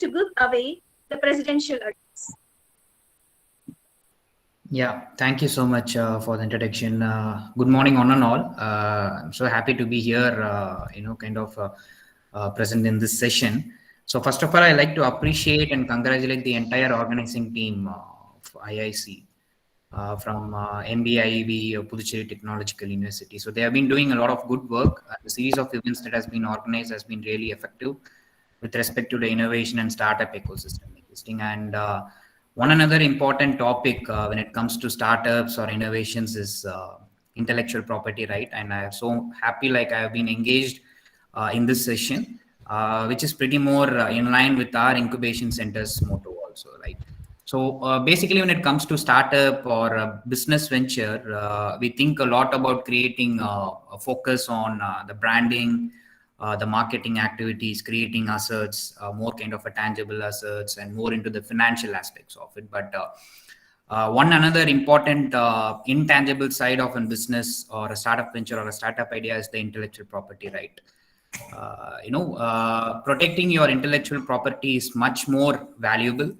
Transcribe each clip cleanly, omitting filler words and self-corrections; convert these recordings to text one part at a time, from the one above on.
to give away the presidential address. Yeah, thank you so much for the introduction. Good morning, one and all. I'm so happy to be here, present in this session. So first of all, I like to appreciate and congratulate the entire organizing team of IIC from MBIEV, Puducherry Technological University. So they have been doing a lot of good work. The series of events that has been organized has been really effective with respect to the innovation and startup ecosystem existing. And one another important topic when it comes to startups or innovations is intellectual property right. And I'm so happy like I have been engaged in this session, which is pretty more in line with our incubation center's motto also, right? So basically, when it comes to startup or business venture, we think a lot about creating a focus on the branding, the marketing activities, creating assets, more kind of a tangible assets, and more into the financial aspects of it. But one another important intangible side of a business or a startup venture or a startup idea is the intellectual property right. Protecting your intellectual property is much more valuable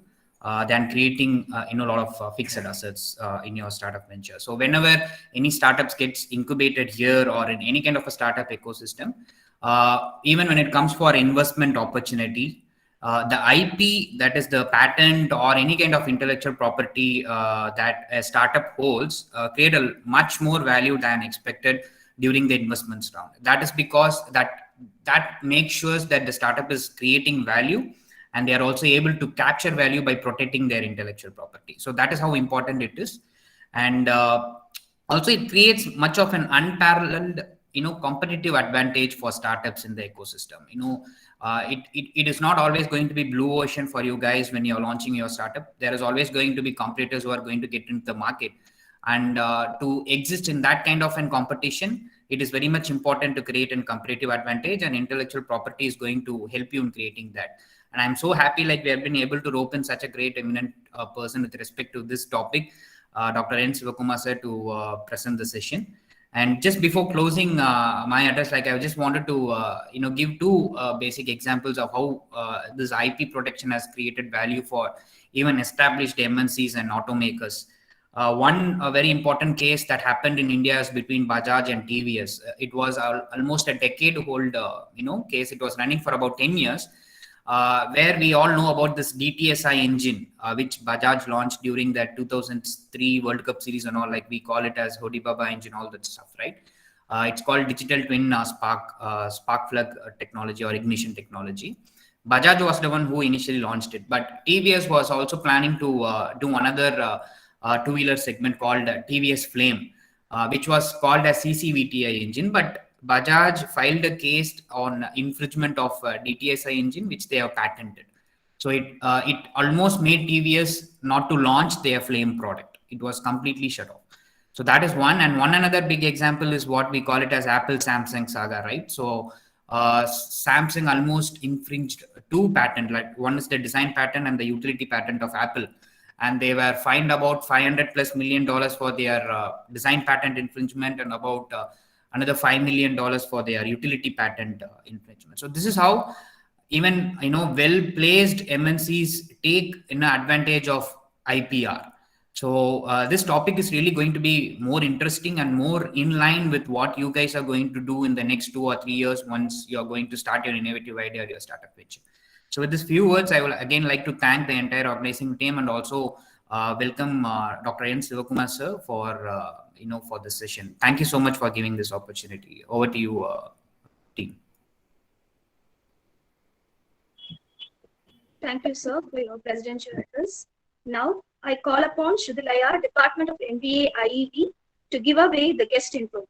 than creating a lot of fixed assets in your startup venture. So whenever any startups gets incubated here or in any kind of a startup ecosystem, even when it comes for investment opportunity, the IP, that is the patent or any kind of intellectual property that a startup holds, create a much more value than expected during the investments round. That is because that makes sure that the startup is creating value and they are also able to capture value by protecting their intellectual property. So that is how important it is. And also it creates much of an unparalleled competitive advantage for startups in the ecosystem. It is not always going to be blue ocean for you guys when you're launching your startup. There is always going to be competitors who are going to get into the market, and to exist in that kind of an competition, it is very much important to create a competitive advantage, and intellectual property is going to help you in creating that. And I'm so happy like we have been able to rope in such a great eminent person with respect to this topic, Dr.N. SIVAKOUMAR sir, to present the session. And just before closing my address, like I just wanted to give two basic examples of how this IP protection has created value for even established MNCs and automakers. One very important case that happened in India is between Bajaj and TVS. It was almost a decade-old case. It was running for about 10 years. Where we all know about this DTSI engine, which Bajaj launched during that 2003 World Cup series and all, like we call it as Hodi Baba engine, all that stuff, right? It's called digital twin spark plug technology or ignition technology. Bajaj was the one who initially launched it, but TVS was also planning to do another two-wheeler segment called TVS Flame, which was called as CCVTI engine, but Bajaj filed a case on infringement of DTSI engine, which they have patented. So it almost made TVS not to launch their Flame product. It was completely shut off. So that is one. And one another big example is what we call it as Apple Samsung saga, right? So Samsung almost infringed two patents. Like one is the design patent and the utility patent of Apple. And they were fined about $500+ million for their design patent infringement and about another $5 million for their utility patent infringement. So this is how even well-placed MNCs take advantage of IPR. So this topic is really going to be more interesting and more in line with what you guys are going to do in the next 2 or 3 years once you're going to start your innovative idea or your startup venture. So with these few words, I will again like to thank the entire organizing team and also welcome Dr.N. SIVAKOUMAR sir for this session. Thank you so much for giving this opportunity. Over to you, team. Thank you, sir, for your presidential address. Now, I call upon Shudhilayar, Department of MBA IEV, to give away the guest info.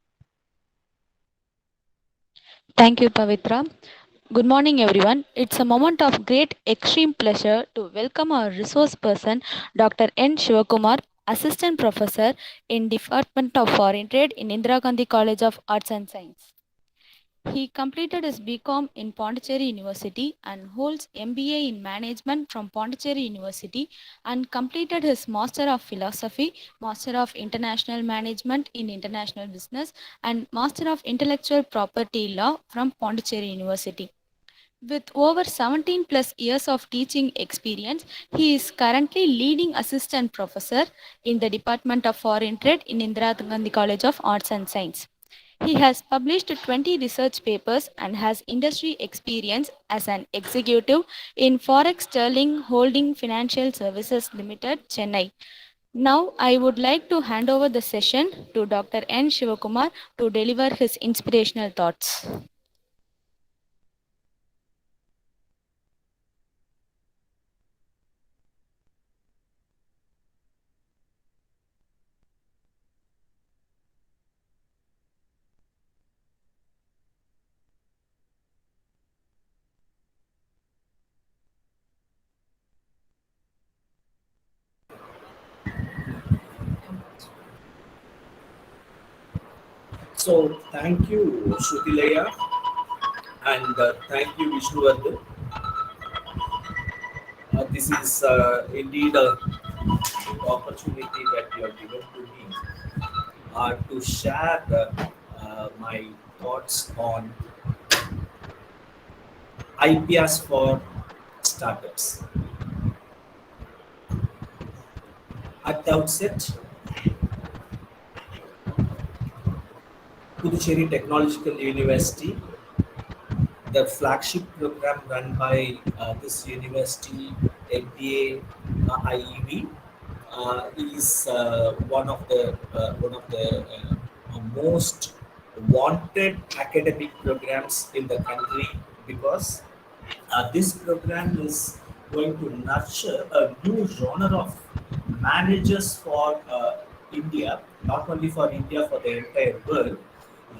Thank you, Pavitra. Good morning, everyone. It's a moment of great extreme pleasure to welcome our resource person, Dr. N. SIVAKOUMAR, Assistant Professor in Department of Foreign Trade in Indira Gandhi College of Arts and Science. He completed his BCom in Pondicherry University and holds MBA in Management from Pondicherry University and completed his Master of Philosophy, Master of International Management in International Business and Master of Intellectual Property Law from Pondicherry University. With over 17 plus years of teaching experience, he is currently leading assistant professor in the Department of Foreign Trade in Indira Gandhi College of Arts and Science. He has published 20 research papers and has industry experience as an executive in Forex Sterling Holding Financial Services Limited, Chennai. Now, I would like to hand over the session to Dr. N. Shivakumar to deliver his inspirational thoughts. So thank you, Shrutilaya, and thank you, Vishnuvardan. This is indeed a opportunity that you have given to me to share my thoughts on IPRs for startups. At the outset, Puducherry Technological University, the flagship program run by this university, MBA IEV, is one of the most wanted academic programs in the country because this program is going to nurture a new genre of managers for India, not only for India, for the entire world,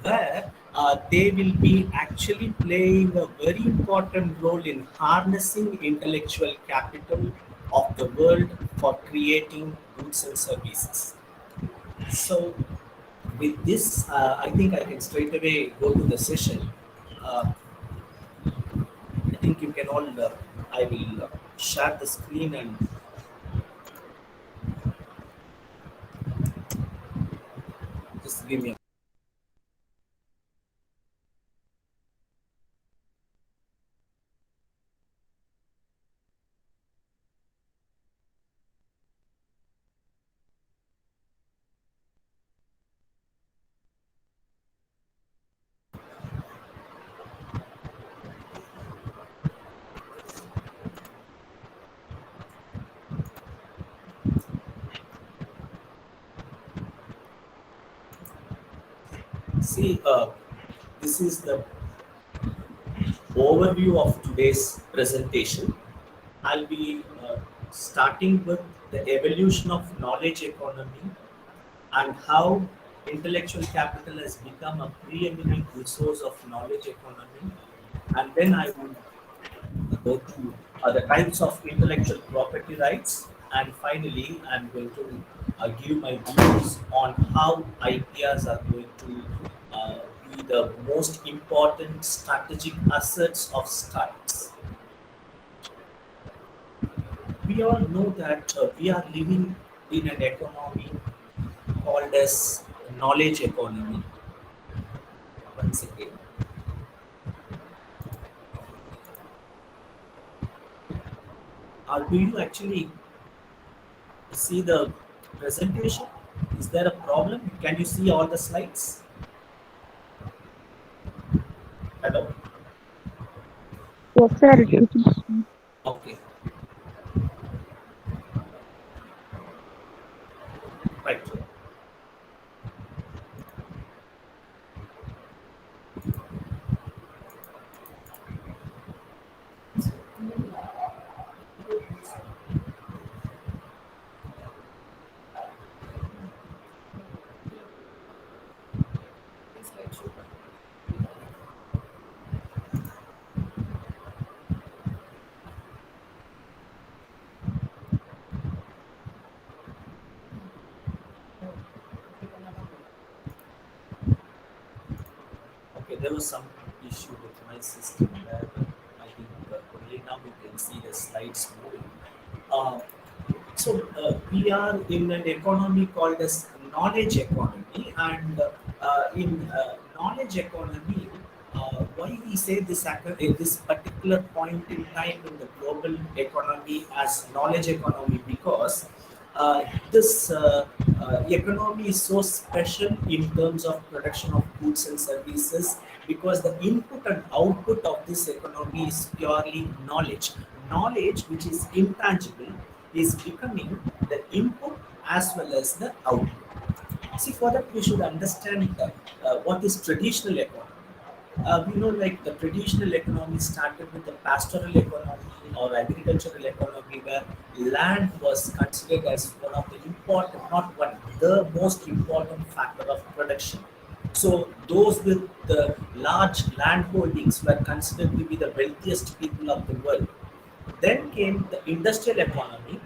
where they will be actually playing a very important role in harnessing intellectual capital of the world for creating goods and services. So, with this, I think I can straight away go to the session. Uh, I think you can all, I will share the screen and just give me a. See, this is the overview of today's presentation. I'll be starting with the evolution of knowledge economy and how intellectual capital has become a preeminent resource of knowledge economy. And then I will go to the types of intellectual property rights. And finally, I'm going to give my views on how IPRs are going to uh, be the most important strategic assets of startups. We all know that we are living in an economy called as knowledge economy. Once again, do you actually see the presentation? Is there a problem? Can you see all the slides? Hello? Yes, sir. It is. Okay, right. Okay, there was some issue with my system where I think only now we can see the slides moving. Uh, so we are in an economy called as knowledge economy, and in knowledge economy, why we say this this particular point in time in the global economy as knowledge economy, because this economy is so special in terms of production of goods and services, because the input and output of this economy is purely knowledge. Knowledge, which is intangible, is becoming the input as well as the output. See, for that we should understand what is traditional economy. We know, like, the traditional economy started with the pastoral economy or agricultural economy, where land was considered as one of the important, not one, the most important factor of production. So those with the large land holdings were considered to be the wealthiest people of the world. Then came the industrial economy,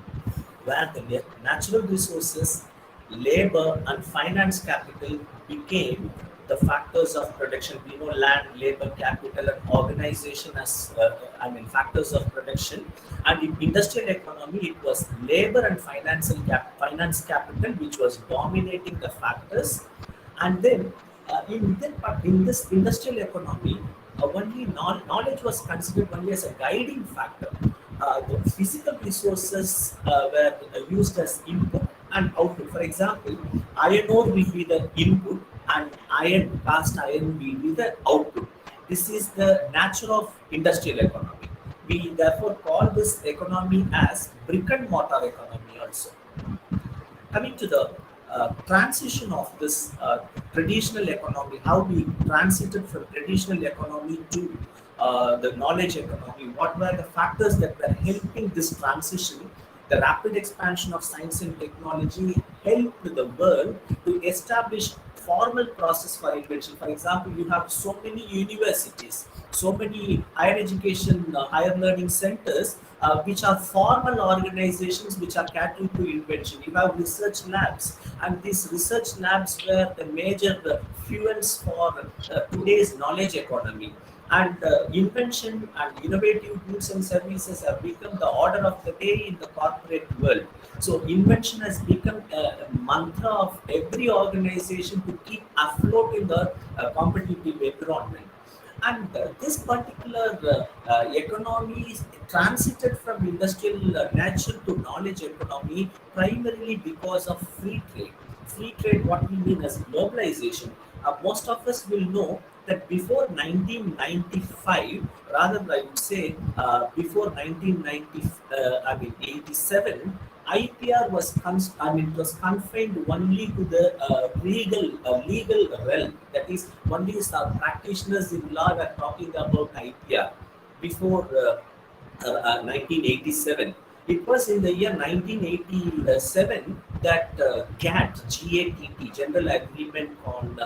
where the natural resources, labor, and finance capital became the factors of production. We know land, labor, capital, and organization as factors of production. And in industrial economy, it was labor and finance capital which was dominating the factors. And then in this industrial economy, only knowledge was considered only as a guiding factor. The physical resources were used as input and output. For example, iron ore will be the input and cast iron will be the output. This is the nature of industrial economy. We therefore call this economy as brick and mortar economy also. Coming to the transition of this traditional economy, how we transited from traditional economy to the knowledge economy, what were the factors that were helping this transition? The rapid expansion of science and technology helped the world to establish formal process for invention. For example, you have so many universities, so many higher education, higher learning centers, which are formal organizations which are catering to invention. You have research labs, and these research labs were the major fuels for today's knowledge economy. And invention and innovative goods and services have become the order of the day in the corporate world. So invention has become a mantra of every organization to keep afloat in the competitive environment. And this particular economy is transited from industrial nature to knowledge economy primarily because of free trade. Free trade, what we mean as globalization. Most of us will know that before 1995, rather I would say before 1990, 87, IPR was it was confined only to the legal realm. That is, only some practitioners in law were talking about IPR before 1987. It was in the year 1987 that GATT, General Agreement on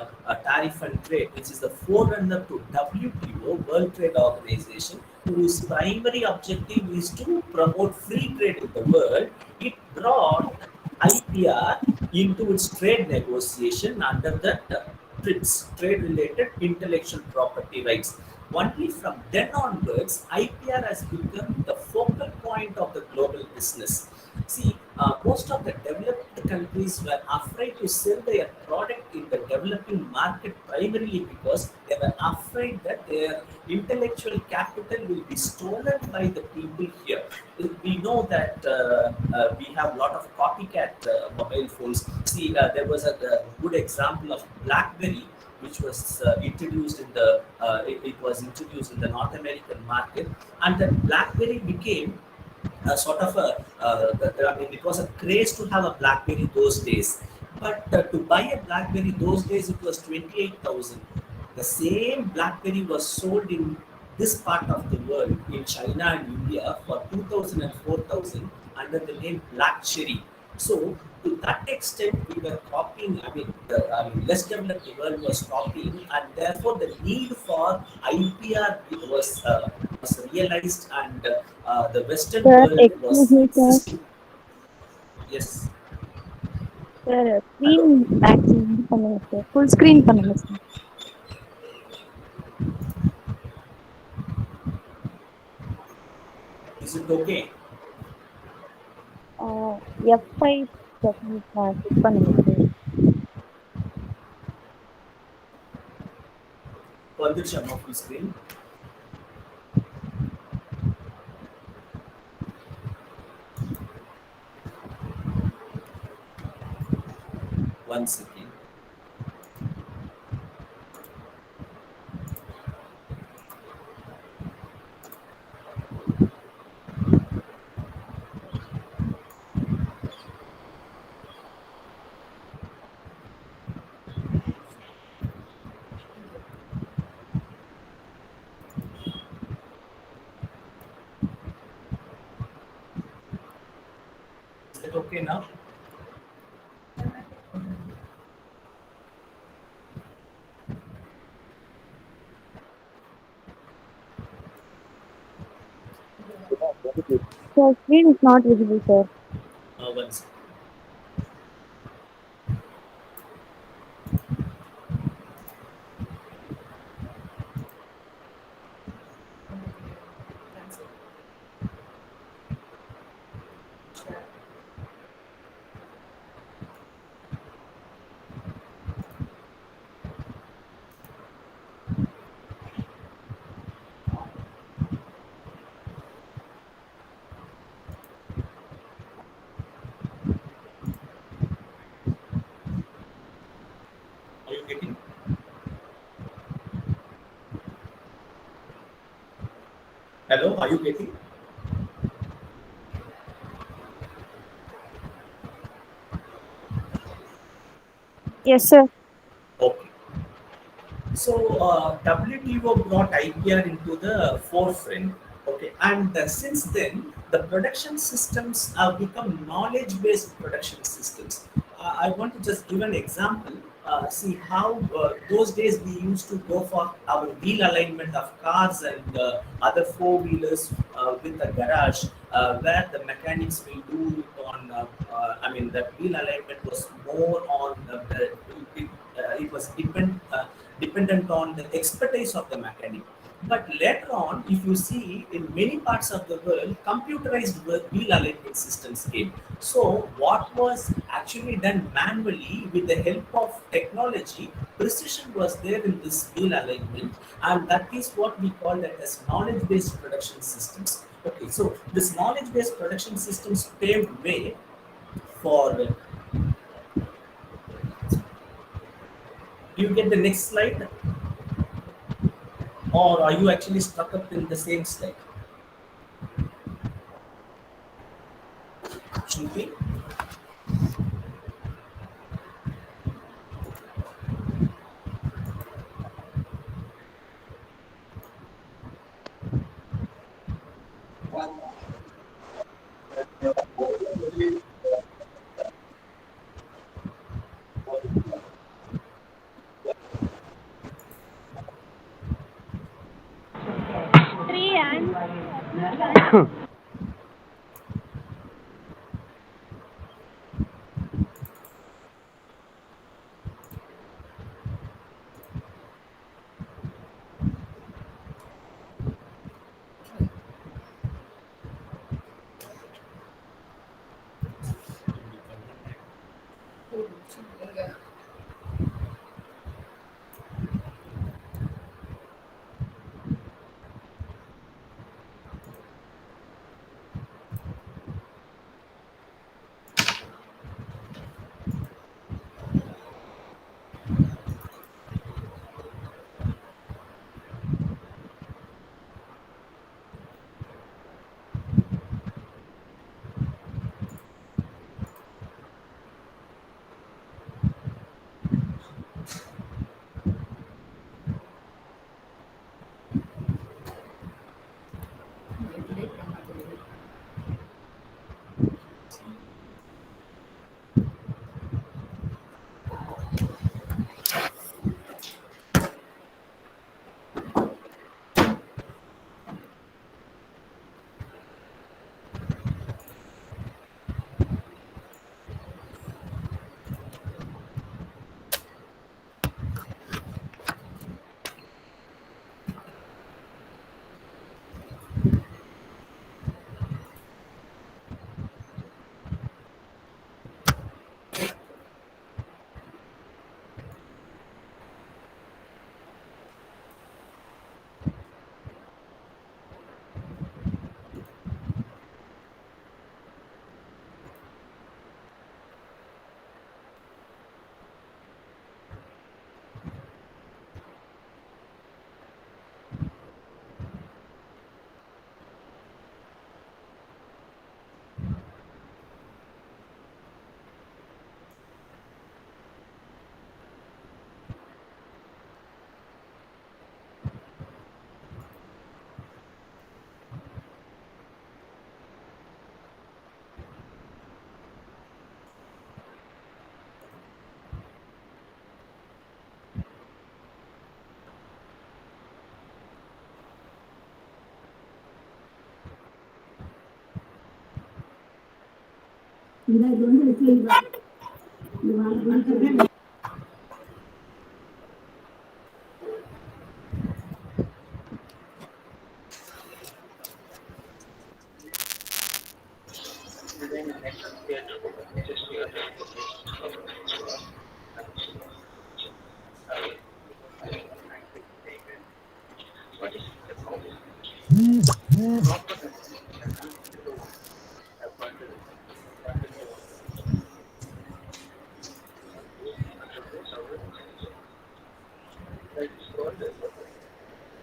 Tariff and Trade, which is the forerunner to WTO, World Trade Organization, whose primary objective is to promote free trade in the world. It brought IPR into its trade negotiation under the TRIPS, trade-related intellectual property rights. Only from then onwards, IPR has become the focal point of the global business. See, most of the developed countries were afraid to sell their product in the developing market primarily because they were afraid that their intellectual capital will be stolen by the people here. We know that we have a lot of copycat mobile phones. See, there was a good example of BlackBerry, which was introduced in the it was introduced in the North American market, and then BlackBerry became a sort of it was a craze to have a BlackBerry those days. But to buy a BlackBerry those days, it was 28,000. The same BlackBerry was sold in this part of the world, in China and India, for 2,000 and 4,000 under the name Black Cherry. So to that extent, we were copying. Less developed world was copying, and therefore the need for IPR was realized, and the Western Sir, world excuse was me, sir. insisting. Yes. Sir, screen Hello. back இது பண்ணுங்க sir. Full screen பண்ணுங்க sir. Is it okay? F5 click பண்ணுங்க sir. வந்துருச்சா full screen? One second. Is it okay now? Sir, screen is not visible, sir. One second. Are you getting? Hello, are you getting? Yes, sir. Okay. So WTO brought IPR into the forefront. Okay, and since then the production systems have become knowledge-based production systems. I want to just give an example. See how those days we used to go for our wheel alignment of cars and other four-wheelers with a garage, where the mechanics will do it on. I mean, the wheel alignment was more on it was dependent on the expertise of the mechanic. But later on, if you see in many parts of the world, computerized wheel alignment systems came. So, what was actually done manually with the help of technology, precision was there in this wheel alignment, and that is what we call that as knowledge-based production systems. Okay, so this knowledge-based production systems paved way for. Do you get the next slide? Or are you actually stuck up in the same slide? Shruti?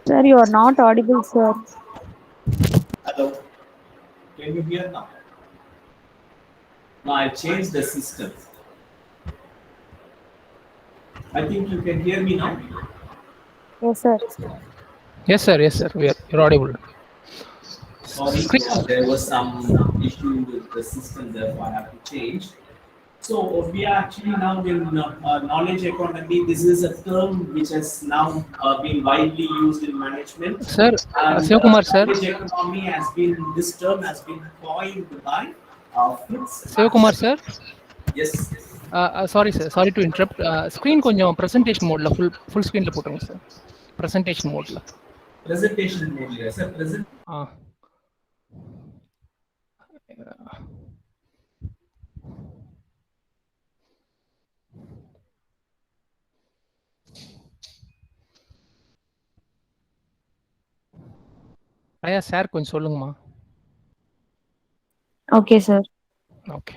Sir, you are not audible, sir. Hello. Can you hear now? Now I changed the system. I think you can hear me now. Yes, sir. Yes, sir. Yes, sir. You're audible. Sorry, Screen. there was some issue with the system, therefore I have to change. So we are actually now in knowledge economy. This is a term which has now been widely used in management, Sir, and SIVAKOUMAR, sir. knowledge economy has been, this term has been coined by Fritz. SIVAKOUMAR, sir. Yes. Sorry, sir. Sorry to interrupt. Screen konjam presentation mode la full screen la போட்டுங்க sir. Presentation mode la. Presentation mode, yes, sir. Present. ஐயா sir கொஞ்சம் சொல்லுங்கம்மா. Okay, sir. Okay.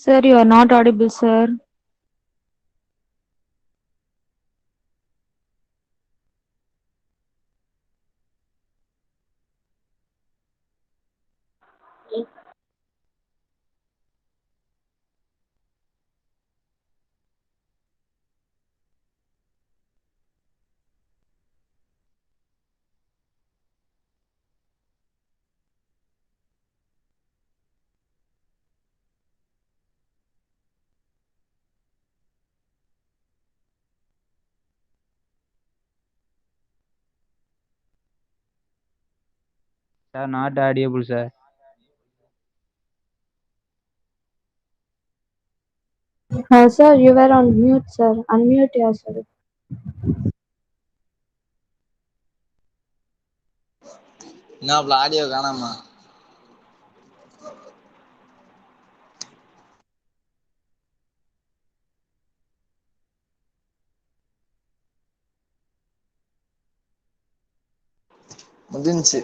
Sir, you are not audible, sir. Sir, not audible, sir. Sir, you were on mute, sir. Unmute yourself. என்ன audio காணாமா? முடிஞ்சுச்சு.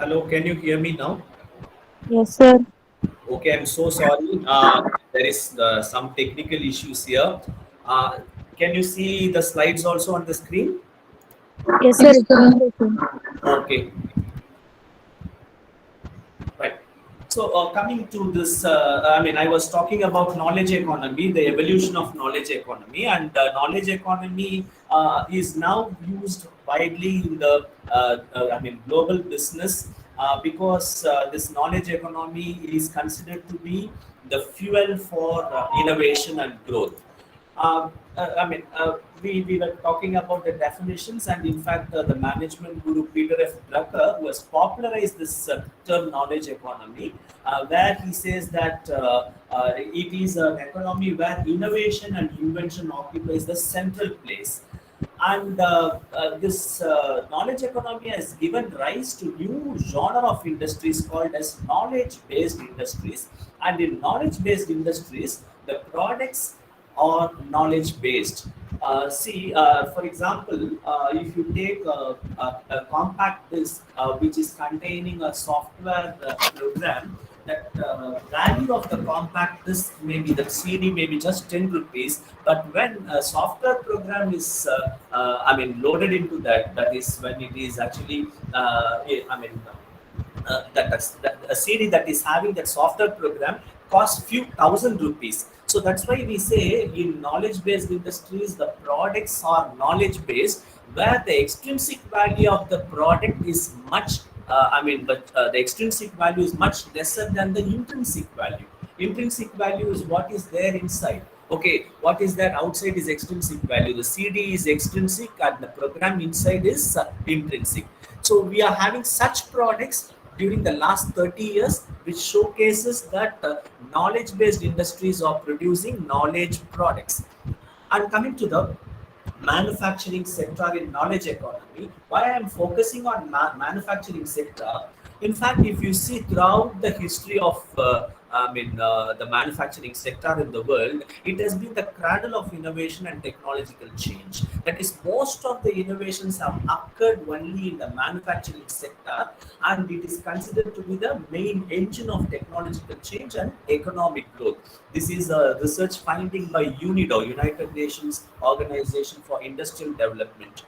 Hello, can you hear me now? Yes, sir. Okay, I'm so sorry. There is some technical issues here. Uh, can you see the slides also on the screen? Yes, sir. It's amazing. Okay, right. So coming to this, I mean, I was talking about knowledge economy, the evolution of knowledge economy, and knowledge economy is now used widely in the, I mean, global business because this knowledge economy is considered to be the fuel for innovation and growth. I mean, we were talking about the definitions, and in fact, the management guru Peter F. Drucker, who has popularized this term knowledge economy, where he says that it is an economy where innovation and invention occupies the central place. And this knowledge economy has given rise to new genre of industries called as knowledge-based industries. And in knowledge-based industries, the products are knowledge-based. For example, if you take a compact disk which is containing a software program, that value of the compact disk maybe the CD may be just 10 rupees, but when a software program is I mean loaded into that, that is when it is actually I mean that a CD that is having that software program costs few thousand rupees. So that's why we say in knowledge-based industries, the products are knowledge-based, where the extrinsic value of the product is much. But the extrinsic value is much lesser than the intrinsic value. Intrinsic value is what is there inside. Okay, what is there outside is extrinsic value. The CD is extrinsic, and the program inside is intrinsic. So we are having such products during the last 30 years, which showcases that knowledge-based industries are producing knowledge products. And coming to the manufacturing sector in knowledge economy, why I am focusing on manufacturing sector. In fact, if you see throughout the history of the manufacturing sector in the world, it has been the cradle of innovation and technological change. That is, most of the innovations have occurred only in the manufacturing sector, and it is considered to be the main engine of technological change and economic growth. This is a research finding by UNIDO, United Nations Organization for Industrial Development.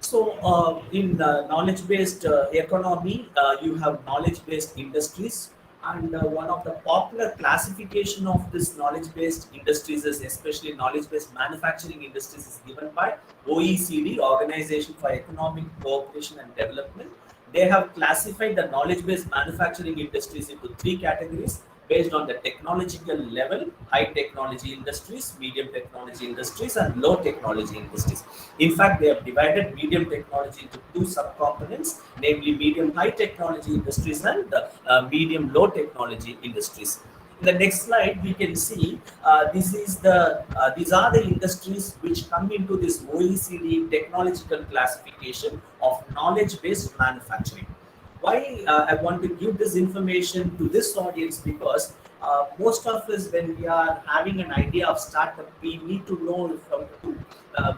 So, in knowledge-based economy, you have knowledge-based industries, and one of the popular classification of this knowledge-based industries is especially knowledge-based manufacturing industries is given by OECD, Organization for Economic Cooperation and Development. They have classified the knowledge-based manufacturing industries into three categories based on the technological level: high technology industries, medium technology industries, and low technology industries. In fact, they have divided medium technology into two subcomponents, namely medium high technology industries and medium low technology industries. In the next slide, we can see these are the industries which come into this OECD technological classification of knowledge-based manufacturing. Why I want to give this information to this audience, because most of us, when we are having an idea of startup, we need to know from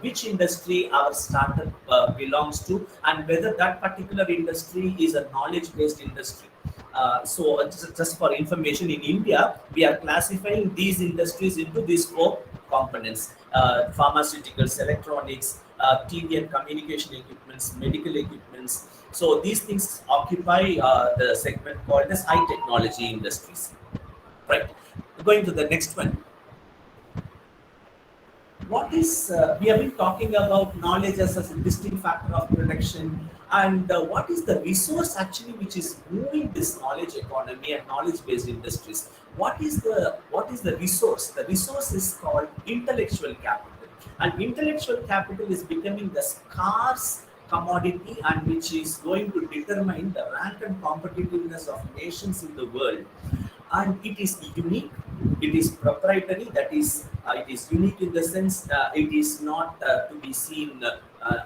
which industry our startup belongs to, and whether that particular industry is a knowledge-based industry. Just for information, in India, we are classifying these industries into these four components: pharmaceuticals, electronics, TV and communication equipments, medical equipments. So these things occupy the segment called as high technology industries. Right. Going to the next one. What is we have been talking about knowledge as a distinct factor of production, and what is the resource actually which is moving this knowledge economy and knowledge-based industries? What is the resource? The resource is called intellectual capital, and intellectual capital is becoming the scarce commodity, and which is going to determine the rank and competitiveness of nations in the world. And it is unique, it is proprietary, that is it is unique in the sense it is not to be seen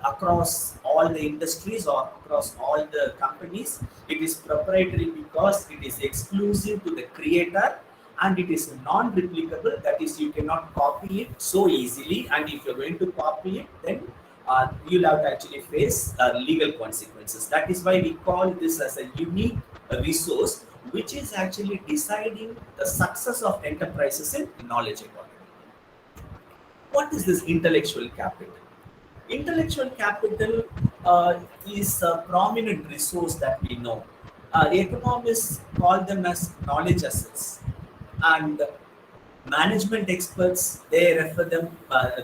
across all the industries or across all the companies. It is proprietary because it is exclusive to the creator, and it is non-replicable, that is you cannot copy it so easily, and if you're going to copy it, then you'll have to actually face legal consequences. That is why we call this as a unique resource, which is actually deciding the success of enterprises in knowledge economy. What is this intellectual capital? Intellectual capital is a prominent resource that we know. Economists call them as knowledge assets, and management experts, they refer them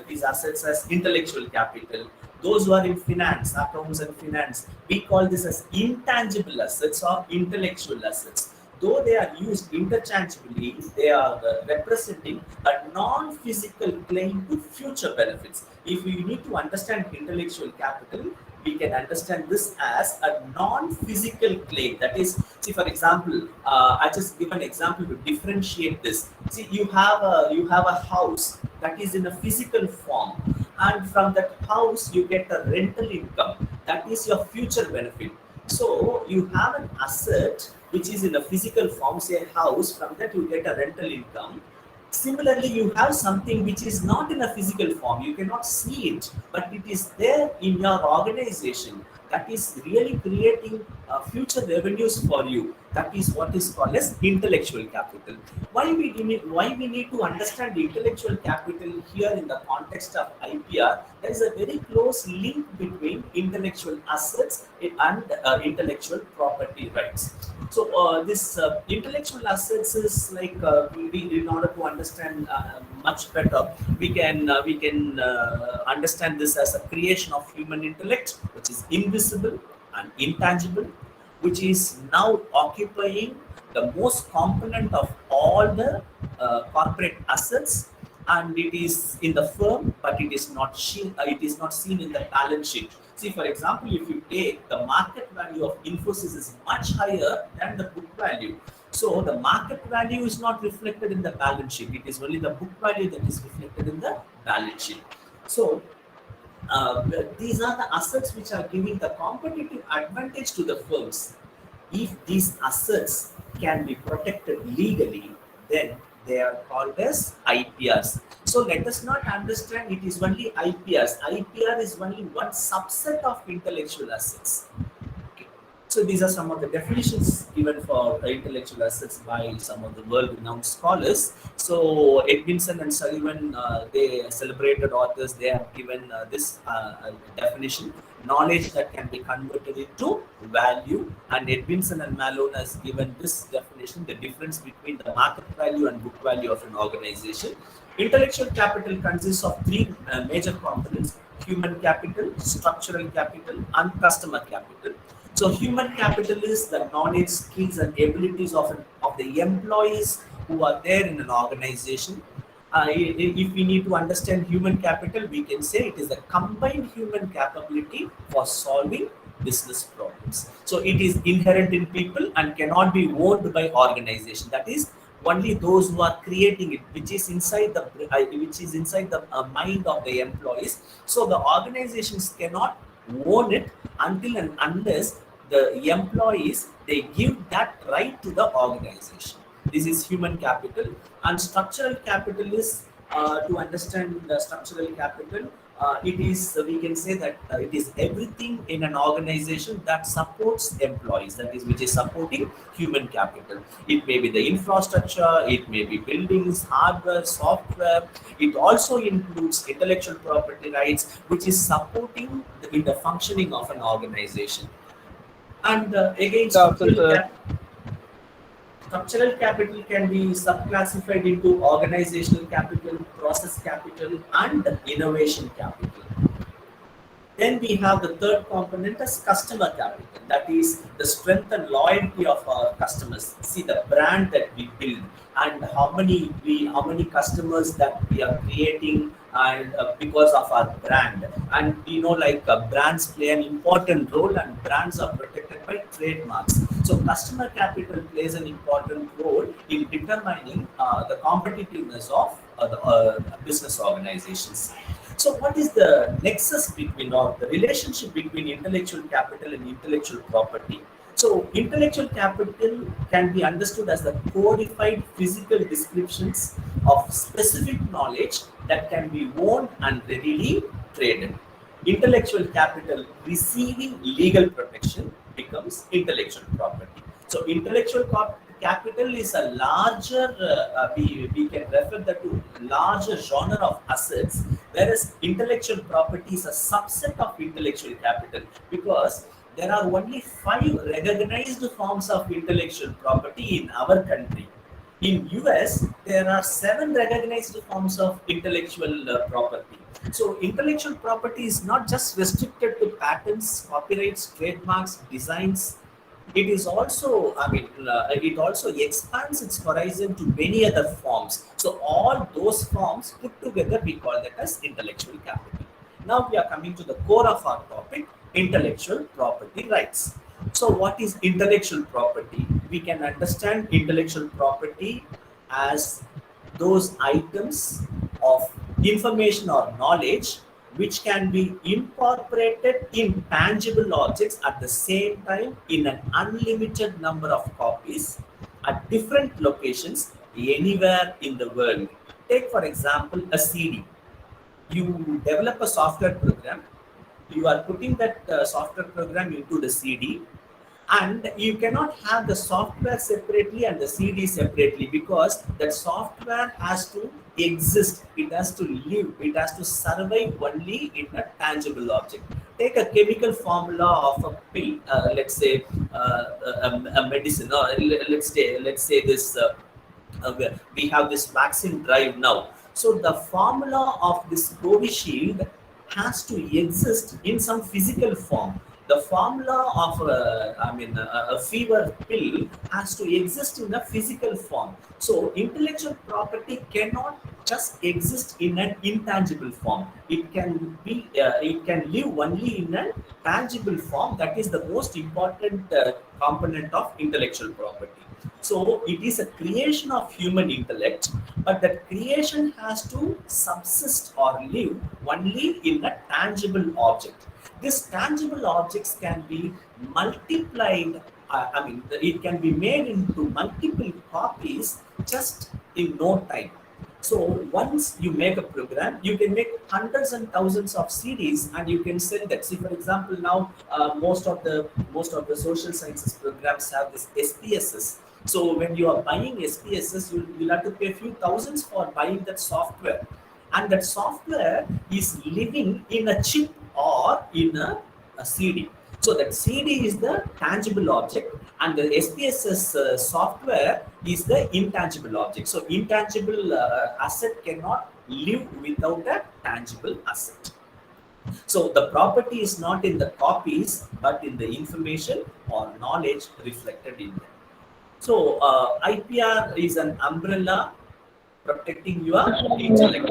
these assets as intellectual capital. Those who are in finance, accounts and finance, we call this as intangible assets or intellectual assets. Though they are used interchangeably, they are representing a non-physical claim to future benefits. If we need to understand intellectual capital, we can understand this as a non-physical claim. That is, see, for example, I just give an example to differentiate this. See, you have a house that is in a physical form, and from that house you get a rental income. That is your future benefit. So you have an asset which is in a physical form, say a house. From that you get a rental income. Similarly, you have something which is not in a physical form. You cannot see it, but it is there in your organization. That is really creating future revenues for you. That is what is called as intellectual capital. Why we need to understand intellectual capital here in the context of IPR? There is a very close link between intellectual assets and intellectual property rights. So this intellectual assets is like in order to understand much better, we can understand this as a creation of human intellect, which is invisible and intangible, which is now occupying the most component of all the corporate assets, and it is in the firm, but it is not seen. It is not seen in the balance sheet. See, for example, if you take the market value of Infosys is much higher than the book value. So the market value is not reflected in the balance sheet. It is only the book value that is reflected in the balance sheet. So these are the assets which are giving the competitive advantage to the firms. If these assets can be protected legally, then they are called as IPRs. So let us not understand it is only IPRs. IPR is only one subset of intellectual assets. Okay. So these are some of the definitions given for intellectual assets by some of the world-renowned scholars. So Edmondson and Sullivan, they celebrated authors, they have given this definition: knowledge that can be converted into value. And Edmondson and Malone has given this definition: the difference between the market value and book value of an organization. Intellectual capital consists of three major components: human capital, structural capital, and customer capital. So human capital is the knowledge, skills, and abilities of the employees who are there in an organization. If we need to understand human capital, we can say it is a combined human capability for solving business problems. So it is inherent in people and cannot be owned by organization. That is, only those who are creating it, which is inside the mind of the employees. So the organizations cannot own it until and unless the employees, they give that right to the organization. This is human capital. And structural capital is, to understand the structural capital, it is, we can say that it is everything in an organization that supports employees, that is, which is supporting human capital. It may be the infrastructure, it may be buildings, hardware, software. It also includes intellectual property rights, which is supporting in the functioning of an organization. And again, structural capital can be subclassified into organizational capital, process capital, and innovation capital. Then we have the third component as customer capital. That is the strength and loyalty of our customers. See, the brand that we build and how many customers that we are creating, and because of our brand. And brands play an important role, and brands are protected by trademarks. So customer capital plays an important role in determining the competitiveness of the business organizations. So what is the nexus between, or the relationship between intellectual capital and intellectual property? So intellectual capital can be understood as the codified physical descriptions of specific knowledge that can be owned and readily traded. intellectual capital receiving legal protection becomes intellectual property. So intellectual capital is a larger, we can refer that to larger genre of assets, whereas intellectual property is a subset of intellectual capital, because there are only 5 recognized forms of intellectual property in our country. In US, there are 7 recognized forms of intellectual property. So intellectual property is not just restricted to patents, copyrights, trademarks, designs. It is also, it also expands its horizon to many other forms. So all those forms put together, we call that as intellectual capital. Now we are coming to the core of our topic, intellectual property rights. So what is intellectual property? We can understand intellectual property as those items of information or knowledge which can be incorporated in tangible objects at the same time in an unlimited number of copies at different locations anywhere in the world. Take for example a CD. You develop a software program, you are putting that software program into the CD, and you cannot have the software separately and the CD separately, because that software has to exist, it has to live, it has to survive only in a tangible object. Take a chemical formula of a pill, let's say a medicine, or let's say this we have this vaccine drive now. So the formula of this Covishield has to exist in some physical form. The formula of a fever pill has to exist in a physical form. So intellectual property cannot just exist in an intangible form. It can be, it can live only in a tangible form. That is the most important component of intellectual property. So it is a creation of human intellect, but that creation has to subsist or live only in a tangible object. These tangible objects can be multiplied, it can be made into multiple copies just in no time. So once you make a program, you can make hundreds and thousands of CDs, and you can sell that. See, for example, now most of the social sciences programs have this SPSS. So when you are buying SPSS, you'll have to pay a few thousands for buying that software, and that software is living in a chip or in a CD. So that CD is the tangible object, and the SPSS software is the intangible object. So intangible asset cannot live without a tangible asset. So the property is not in the copies, but in the information or knowledge reflected in them. So IPR is an umbrella protecting your intellect.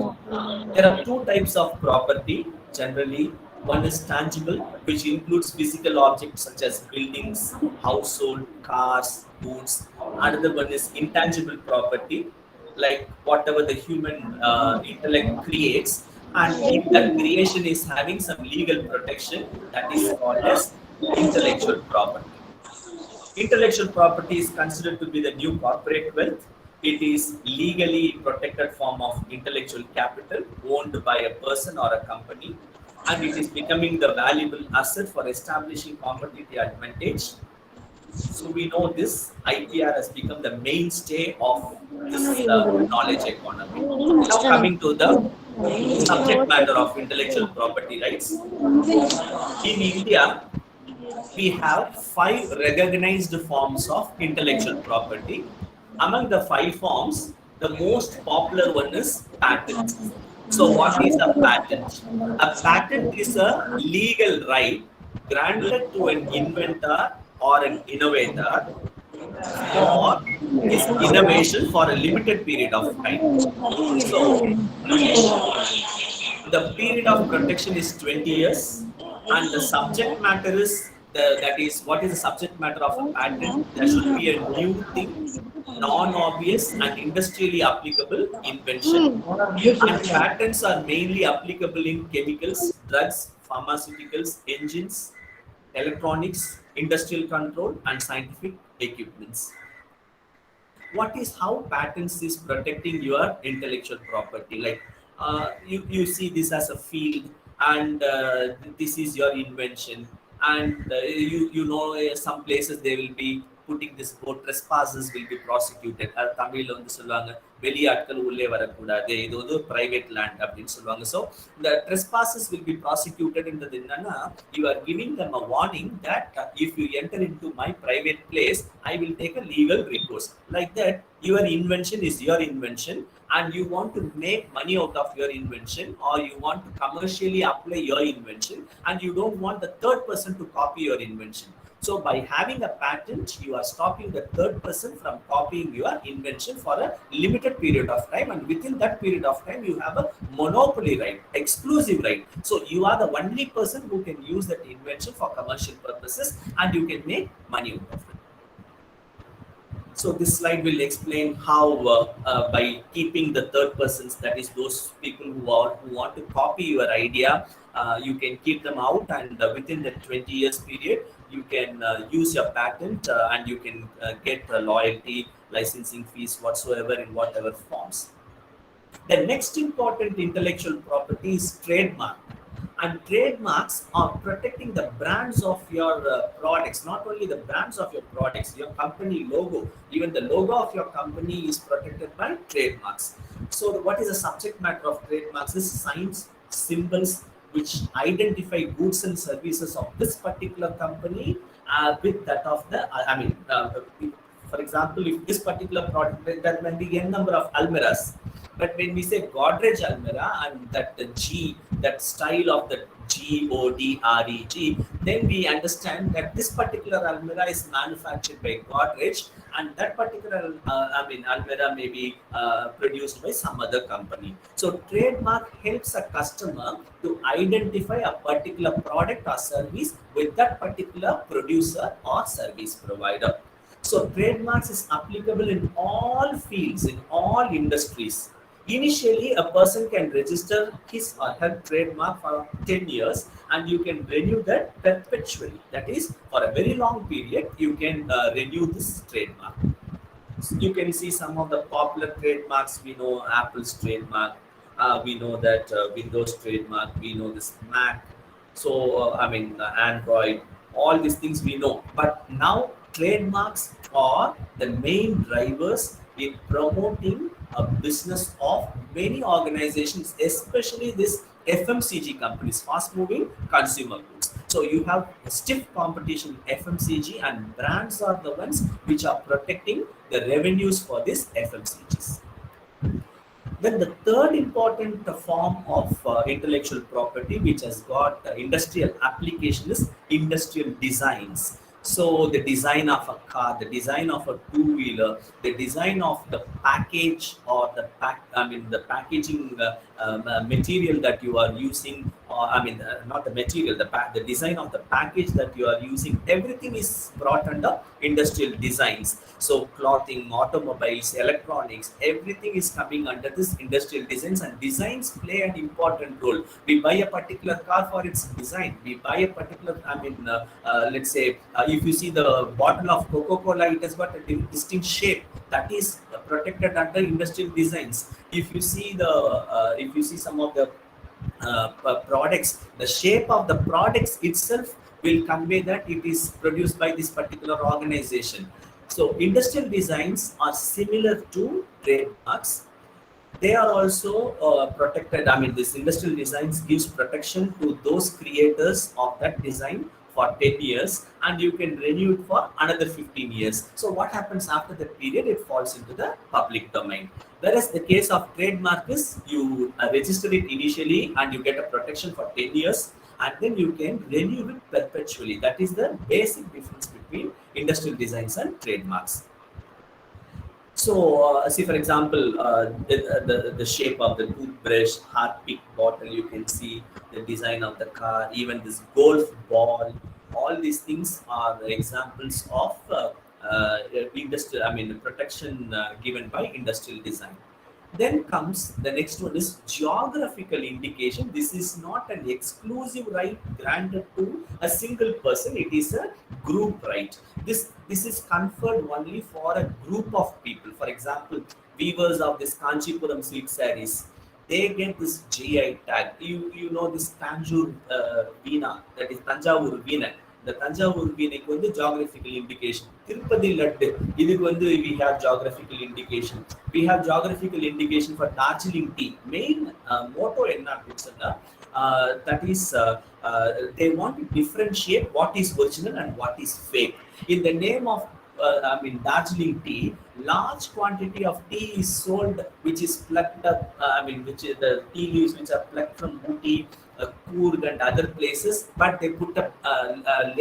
There are 2 types of property generally. One is tangible, which includes physical objects such as buildings, household, cars, goods. Another one is intangible property, like whatever the human intellect creates, and if that creation is having some legal protection, that is called as intellectual property. Intellectual property is considered to be the new corporate wealth. It is legally protected form of intellectual capital owned by a person or a company, and it is becoming the valuable asset for establishing competitive advantage. So we know this IPR has become the mainstay of this knowledge economy. Now coming to the subject matter of intellectual property rights. In India, we have 5 recognized forms of intellectual property. Among the 5 forms, the most popular one is patents. So what is a patent? A patent is a legal right granted to an inventor or an innovator for his innovation for a limited period of time. So the period of protection is 20 years, and the subject matter is that is, what is the subject matter of a patent? There should be a new thing, non-obvious and industrially applicable invention. And patents are mainly applicable in chemicals, drugs, pharmaceuticals, engines, electronics, industrial control, and scientific equipments. What is how patents is protecting your intellectual property? Like you see this as a field, and this is your invention. And some places they will be putting this board, trespassers will be prosecuted. தமிழ்ல வந்து சொல்லுவாங்க வெளியாட்கள் உள்ளே வரக்கூடாது, இது வந்து private land அப்படின்னு சொல்லுவாங்க. So the trespassers will be prosecuted என்றது என்னன்னா, you are giving them a warning that if you enter into my private place, I will take a legal recourse. Like that, your invention is your invention, and you want to make money out of your invention, or you want to commercially apply your invention, and you don't want the third person to copy your invention. So by having a patent, you are stopping the third person from copying your invention for a limited period of time, and within that period of time you have a monopoly right, exclusive right. So you are the only person who can use that invention for commercial purposes, and you can make money out of it. So this slide will explain how by keeping the third persons, that is those people who want to copy your idea, you can keep them out, and within the 20 years period you can use your patent, and you can get loyalty, licensing fees whatsoever in whatever forms. The next important intellectual property is trademark. And trademarks are protecting the brands of your products. Not only the brands of your products, your company logo, even the logo of your company is protected by trademarks. So what is the subject matter of trademarks? Is signs, symbols which identify goods and services of this particular company with that of the, for example, if this particular product, there may be n number of almiras, but when we say Godrej almira and that the G, that style of the Godreg, then we understand that this particular almira is manufactured by Godrej, and that particular almira may be produced by some other company. So trademark helps a customer to identify a particular product or service with that particular producer or service provider. So trademarks is applicable in all fields, in all industries. Initially, a person can register his or her trademark for 10 years, and you can renew that perpetually. That is, for a very long period, you can renew this trademark. You can see some of the popular trademarks. We know Apple's trademark, we know that Windows trademark, we know this Mac. So, Android, all these things we know. But now, trademarks are the main drivers in promoting a business of many organizations, especially this FMCG companies, fast moving consumer goods. So you have stiff competition in FMCG, and brands are the ones which are protecting the revenues for these FMCGs. Then the third important form of intellectual property which has got industrial application is industrial designs. So the design of a car, the design of a two-wheeler, the design of the package or the packaging material that you are using, or not the material, the design of the package that you are using, everything is brought under industrial designs. So clothing, automobiles, electronics, everything is coming under this industrial designs, and designs play an important role. We buy a particular car for its design. We buy a particular, let's say, if you see the bottle of Coca-Cola, it has got a distinct shape that is protected under industrial designs. If you see some of the products, the shape of the products itself will convey that it is produced by this particular organization. So industrial designs are similar to trademarks. They are also protected. This industrial designs gives protection to those creators of that design for 10 years, and you can renew it for another 15 years. So what happens after that period? It falls into the public domain. Whereas the case of trademark is you register it initially and you get a protection for 10 years, and then you can renew it perpetually. That is the basic difference between industrial designs and trademarks. So, see for example, the shape of the toothbrush, Harpic bottle, you can see the design of the car, even this golf ball, all these things are examples of protection given by industrial design. Then comes the next one is geographical indication. This is not an exclusive right granted to a single person. It is a group right. This is conferred only for a group of people. For example, weavers of this Kanchipuram silk sarees, they get this GI tag. You know this Tanjore Veena, that is Tanjavur Veena. The Tanjavur Veenaikku வந்து geographical indication. Tirupati Laddu, இதுக்கு வந்து we have geographical indication. We have geographical indication for Darjeeling tea. Main motto என்ன அப்படின்னு சொன்னா that is they want to differentiate what is original and what is fake. In the name of Darjeeling tea, large quantity of tea is sold, which is plucked up. Which is the tea leaves which are plucked from Ooty, Coorg, and other places, but they put a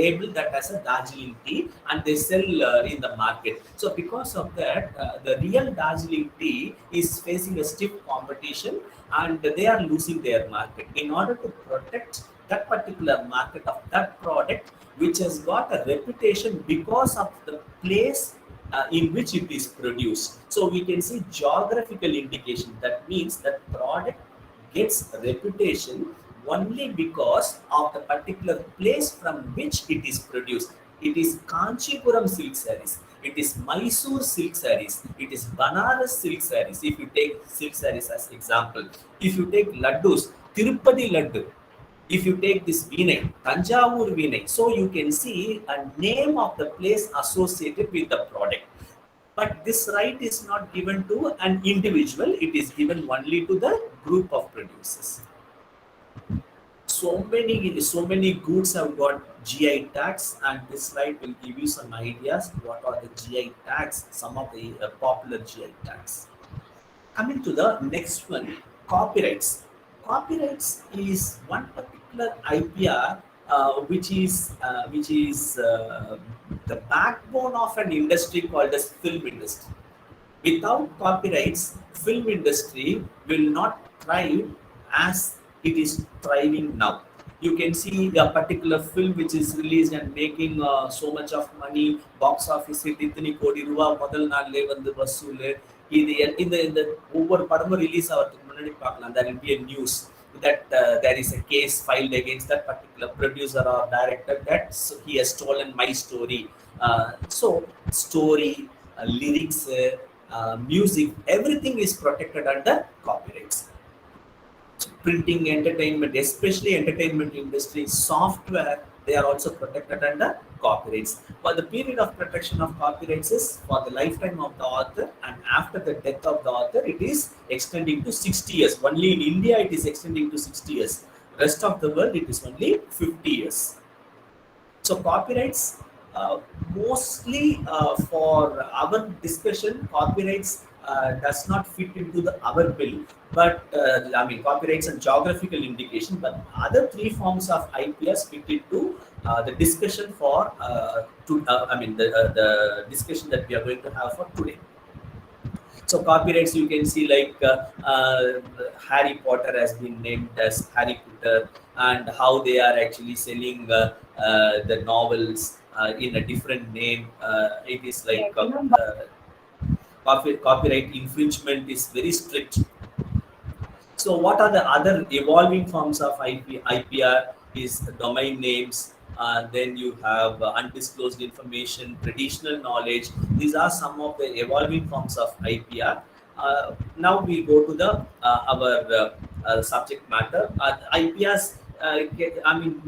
label that has a Darjeeling tea, and they sell in the market. So, because of that, the real Darjeeling tea is facing a stiff competition, and they are losing their market. In order to protect that particular market of that product, which has got a reputation because of the place in which it is produced. So we can see geographical indication. That means that product gets reputation only because of the particular place from which it is produced. It is Kanchipuram silk sarees. It is Mysore silk sarees. It is Banaras silk sarees. If you take silk sarees as example, if you take laddus, Tirupati laddu. If you take this Veenai, Tanjavur Veenai, so you can see a name of the place associated with the product. But this right is not given to an individual, it is given only to the group of producers. So many goods have got GI tags, and this slide will give you some ideas what are the GI tags, some of the popular GI tags. Coming to the next one, copyrights. Copyrights is one particular IPR which is the backbone of an industry called as film industry. Without copyrights, film industry will not thrive as it is thriving now. You can see a particular film which is released and making so much of money, box office hit, இத்தனை கோடி ரூபாய் முதல் நாள்லே வந்து வசூல். இது இந்த ஒவ்வொரு படமும் ரிலீஸ் ஆகிறதுக்கு முன்னாடி பார்க்கலாம். There will be a news that there is a case filed against that particular producer or director that he has stolen my story. So story, lyrics, music, everything is protected under copyrights. Printing, entertainment, especially entertainment industry, software, they are also protected under copyrights. For the period of protection of copyrights is for the lifetime of the author, and after the death of the author, it is extending to 60 years. Only in India, it is extending to 60 years. Rest of the world, it is only 50 years. So copyrights, mostly for our discussion, copyrights does not fit into our bill, but copyrights and geographical indication, but other three forms of IPRs fit into the discussion for the discussion that we are going to have for today. So copyrights, you can see like Harry Potter has been named as Harry Potter, and how they are actually selling the novels in a different name. It is like copyright infringement is very strict. So what are the other evolving forms of IPR is domain names, then you have undisclosed information, traditional knowledge. These are some of the evolving forms of IPR. Now we go to the our subject matter. IPRs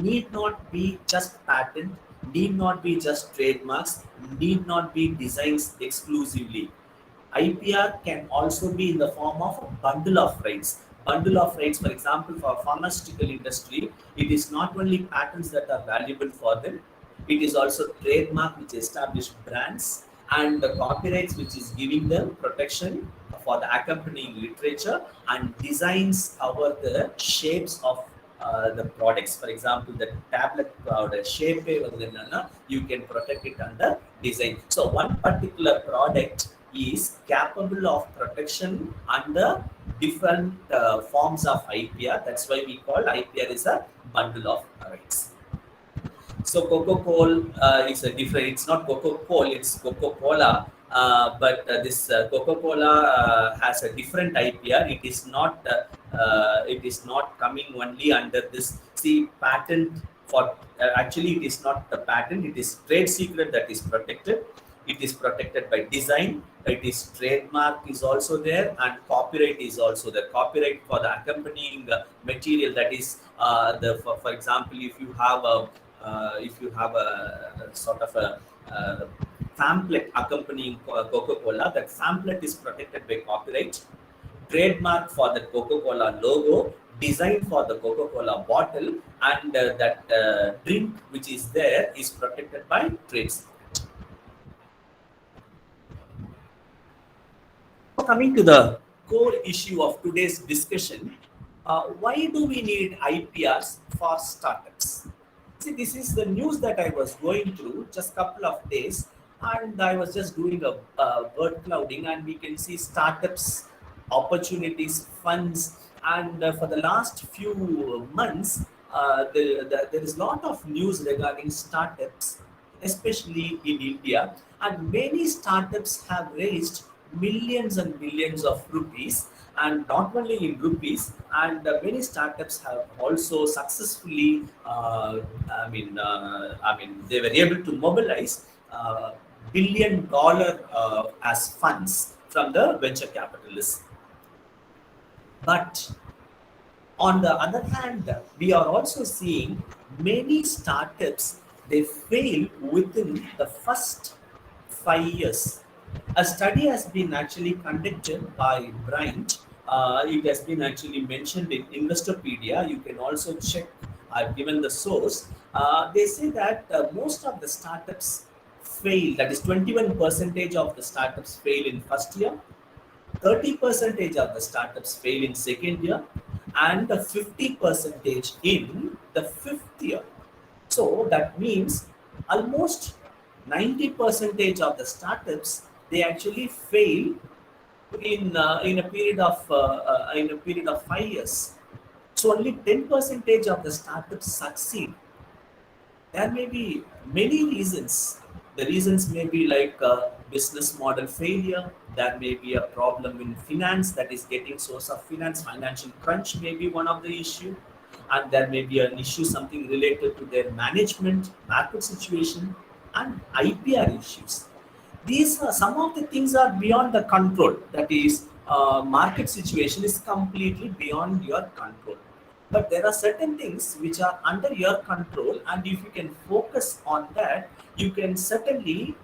need not be just patent, need not be just trademarks, need not be designs exclusively. IPR can also be in the form of a bundle of rights. Bundle of rights, for example, for pharmaceutical industry, it is not only patents that are valuable for them, it is also trademark which establish brands, and the copyrights which is giving them protection for the accompanying literature, and designs cover the shapes of the products. For example, the tablet powder shape, you can protect it under design. So one particular product is capable of protection under different forms of IPR. That's why we call IPR is a bundle of rights. So Coca-Cola is a different, it's not Coca-Cola, it's Coca-Cola. But this Coca-Cola has a different IPR. It is not coming only under this patent for actually it is not the patent, it is trade secret that is protected. it is protected by design, it is trademark is also there, and copyright is also there. Copyright for the accompanying material, that is for example, if you have a sort of a pamphlet accompanying Coca-Cola, that pamphlet is protected by copyright. Trademark for the Coca-Cola logo, design for the Coca-Cola bottle, and that drink which is there is protected by trade secret. Coming to the core issue of today's discussion, why do we need IPRs for startups? See, this is the news that I was going through just a couple of days, and I was just doing a word clouding, and we can see startups, opportunities, funds, and for the last few months, there is a lot of news regarding startups, especially in India, and many startups have raised millions and millions of rupees, and not only in rupees, and many startups have also successfully they were able to mobilize $1 billion as funds from the venture capitalists. But on the other hand, we are also seeing many startups, they fail within the first 5 years. A study has been actually conducted by Bryant. It has been actually mentioned in Investopedia. You can also check. I've given the source. They say that most of the startups fail. That is 21% of the startups fail in first year, 30% of the startups fail in second year, and 50% in the fifth year. So that means almost 90% of the startups, they actually fail in a period of 5 years. So only 10% of the startups succeed. There may be many reasons. The reasons may be like business model failure. There may be a problem in finance, that is getting source of finance. Financial crunch may be one of the issue, and there may be an issue something related to their management, market situation, and IPR issues. These are some of the things are beyond the control. That is, market situation is completely beyond your control. But there are certain things which are under your control, and if you can focus on that, you can certainly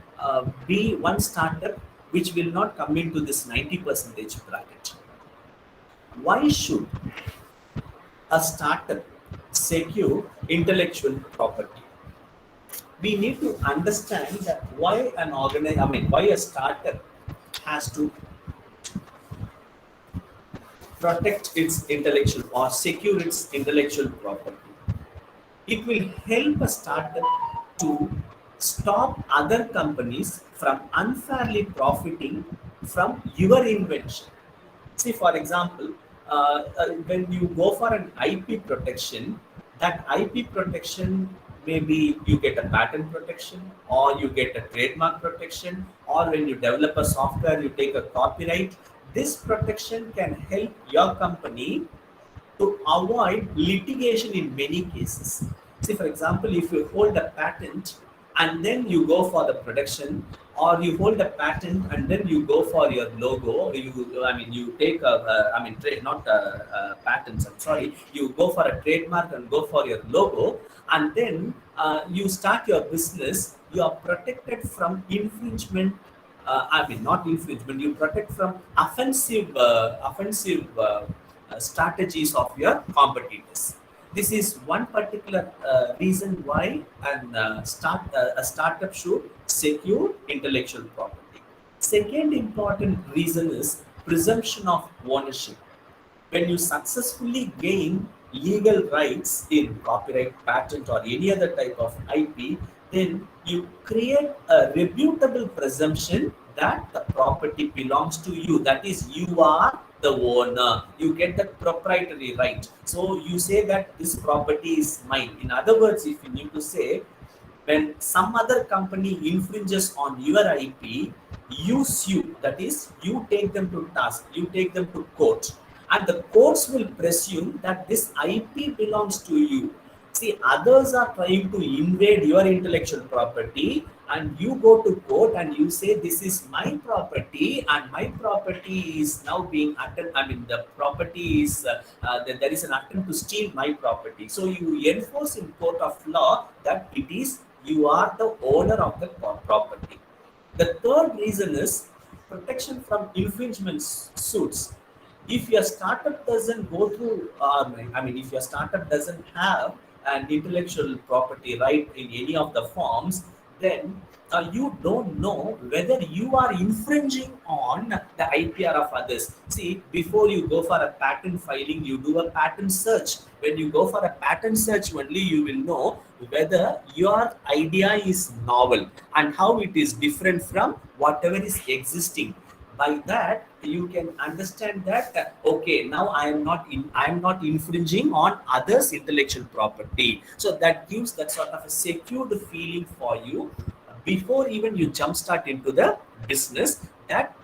be one startup which will not come into this 90% bracket. Why should a startup secure intellectual property? We need to understand that why why a startup has to protect its intellectual or secure its intellectual property. It will help a startup to stop other companies from unfairly profiting from your invention. See, for example, when you go for an IP protection, that IP protection, maybe you get a patent protection, or you get a trademark protection, or when you develop a software, you take a copyright. This protection can help your company to avoid litigation in many cases. See, for example, if you hold a patent and then you go for the production, or you hold a patent and then you go for your logo, you take patents, I'm sorry, you go for a trademark and go for your logo, and then you start your business, you are protected from infringement. Not infringement, you protect from offensive strategies of your competitors. This is one particular reason why a startup should secure intellectual property. Second important reason is presumption of ownership. When you successfully gain legal rights in copyright, patent, or any other type of IP, then you create a reputable presumption that the property belongs to you. That is, you are the owner. You get the proprietary right. So you say that this property is mine. In other words, if you need to say, when some other company infringes on your IP, you sue. That is, you take them to task, you take them to court, and the courts will presume that this IP belongs to you. See, others are trying to invade your intellectual property, and you go to court and you say, this is my property, and my property is now being attempted. I mean, the property is, there is an attempt to steal my property. So you enforce in court of law that it is, you are the owner of the property. The third reason is protection from infringement suits. If your startup doesn't go through, if your startup doesn't have an intellectual property right in any of the forms, then you don't know whether you are infringing on the IPR of others. See, before you go for a patent filing, you do a patent search. When you go for a patent search, only you will know whether your idea is novel and how it is different from whatever is existing. By that you can understand that okay, now I am not infringing on others intellectual property. So that gives that sort of a secured feeling for you before even you jumpstart into the business, that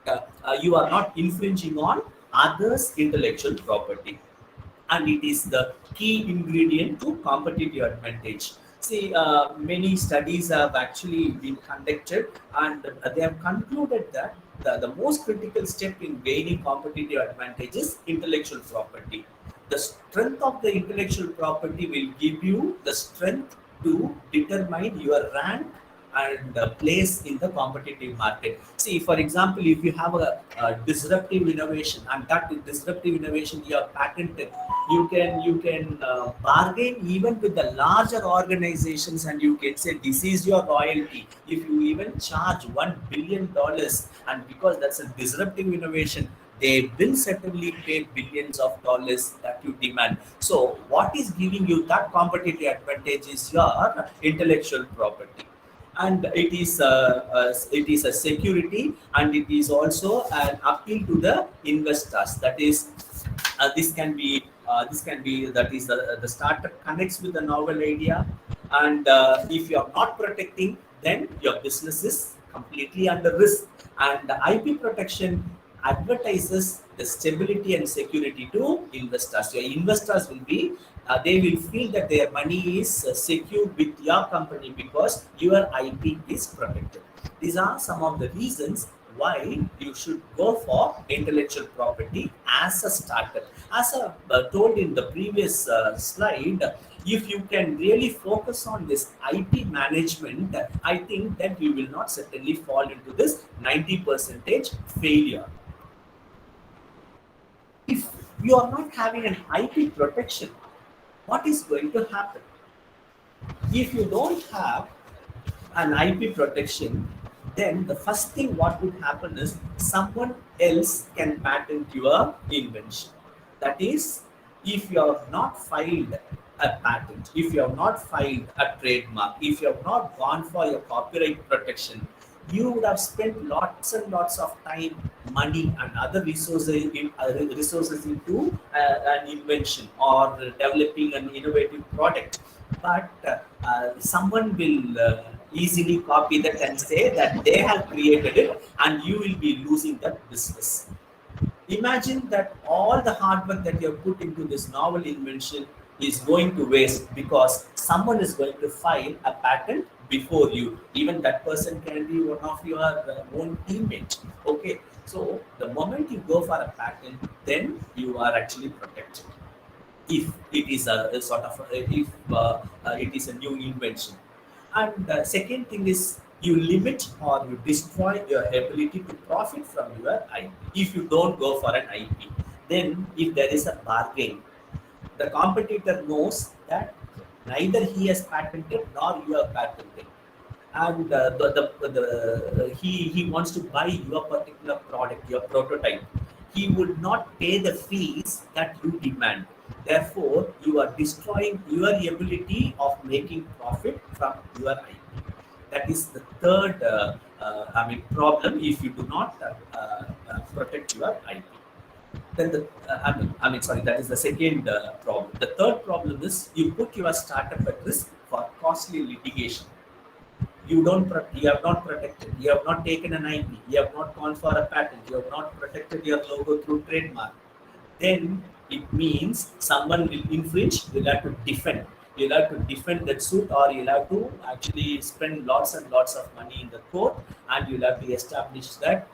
you are not infringing on others intellectual property, and it is the key ingredient to competitive advantage. See, many studies have actually been conducted, and they have concluded that the most critical step in gaining competitive advantage is intellectual property. The strength of the intellectual property will give you the strength to determine your rank and place in the competitive market. See, for example, if you have a disruptive innovation, and that disruptive innovation you have patented, you can bargain even with the larger organizations, and you can say this is your royalty. If you even charge $1 billion, and because that's a disruptive innovation, they will certainly pay billions of dollars that you demand. So what is giving you that competitive advantage is your intellectual property, and it is a security, and it is also an appeal to the investors. That is, this can be that is the startup connects with the novel idea, and if you are not protecting, then your business is completely under risk. And the IP protection advertises the stability and security to investors. Your investors will be, they will feel that their money is secured with your company because your IP is protected. These are some of the reasons why you should go for intellectual property as a startup. As I told in the previous slide, if you can really focus on this IP management, I think that you will not certainly fall into this 90% failure. If you are not having an IP protection, what is going to happen? If you don't have an IP protection, then the first thing what would happen is someone else can patent your invention. That is, if you have not filed a patent, if you have not filed a trademark, if you have not gone for your copyright protection, you would have spent lots and lots of time, money, and other resources into an invention or developing an innovative product. But someone will easily copy that and say that they have created it, and you will be losing that business. Imagine that all the hard work that you have put into this novel invention is going to waste because someone is going to file a patent before you. Even that person can be one of your own teammates. Okay, so the moment you go for a patent, then you are actually protected. If it is a sort of it is a new invention. And the second thing is, you limit or you destroy your ability to profit from your IP. If you don't go for an IP, then if there is a bargain, the competitor knows that neither he has patented nor you have patented, and he wants to buy your particular product, your prototype. He would not pay the fees that you demand. Therefore, you are destroying your ability of making profit from your IP. That is the third problem if you do not protect your IP. Then that is the second problem. The third problem is you put your startup at risk for costly litigation. You have not protected, you have not taken an IP, you have not gone for a patent, you have not protected your logo through trademark. Then it means someone will infringe, will have to defend. You'll have to defend that suit, or you'll have to actually spend lots and lots of money in the court, and you'll have to establish that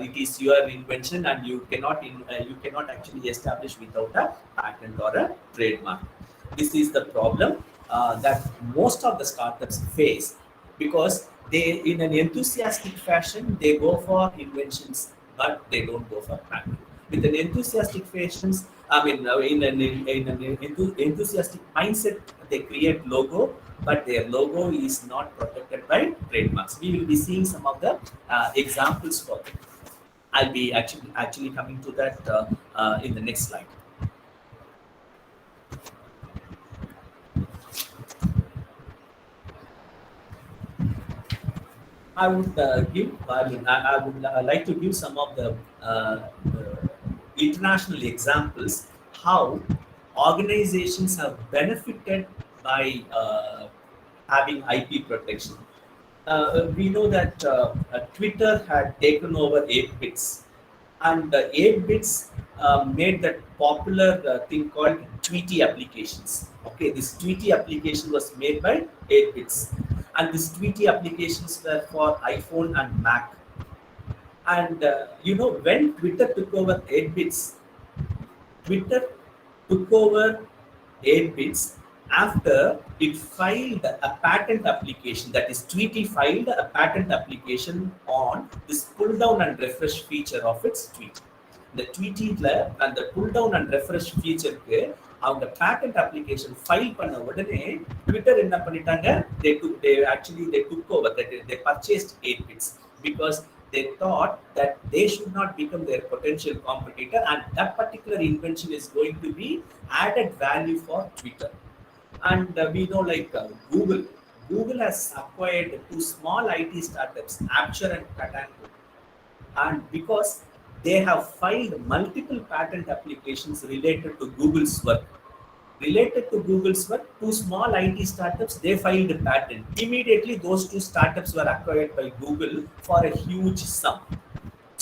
it is your invention, and you cannot actually establish without a patent or a trademark. This is the problem that most of the startups face, because they, in an enthusiastic fashion, they go for inventions, but they don't go for patent. With an enthusiastic fashions, I mean, in an enthusiastic mindset, they create logo, but their logo is not protected by trademarks. We will be seeing some of the examples for it. I'll be actually coming to that in the next slide. I would I would like to give some of the international examples how organizations have benefited by having IP protection. We know that Twitter had taken over 8 bits, and 8 bits made that popular thing called Tweety applications. Okay, this Tweety application was made by 8 bits, and these Tweety applications were for iPhone and Mac. And when Twitter took over 8 bits, Twitter took over 8 bits after it filed a patent application, that is, Tweety filed a patent application on this pull down and refresh feature of its tweet. The Tweety and the pull down and refresh feature அவங்க patent application file பண்ண உடனே Twitter என்ன பண்ணிட்டாங்க, they took over, that they purchased 8 bits, because they thought that they should not become their potential competitor, and that particular invention is going to be added value for Twitter. And we know, like Google has acquired 2 small IT startups, Iprs and Trademarks, and because they have filed multiple patent applications related to Google's work. 2 small IT startups, they filed a patent. Immediately, those 2 startups were acquired by Google for a huge sum.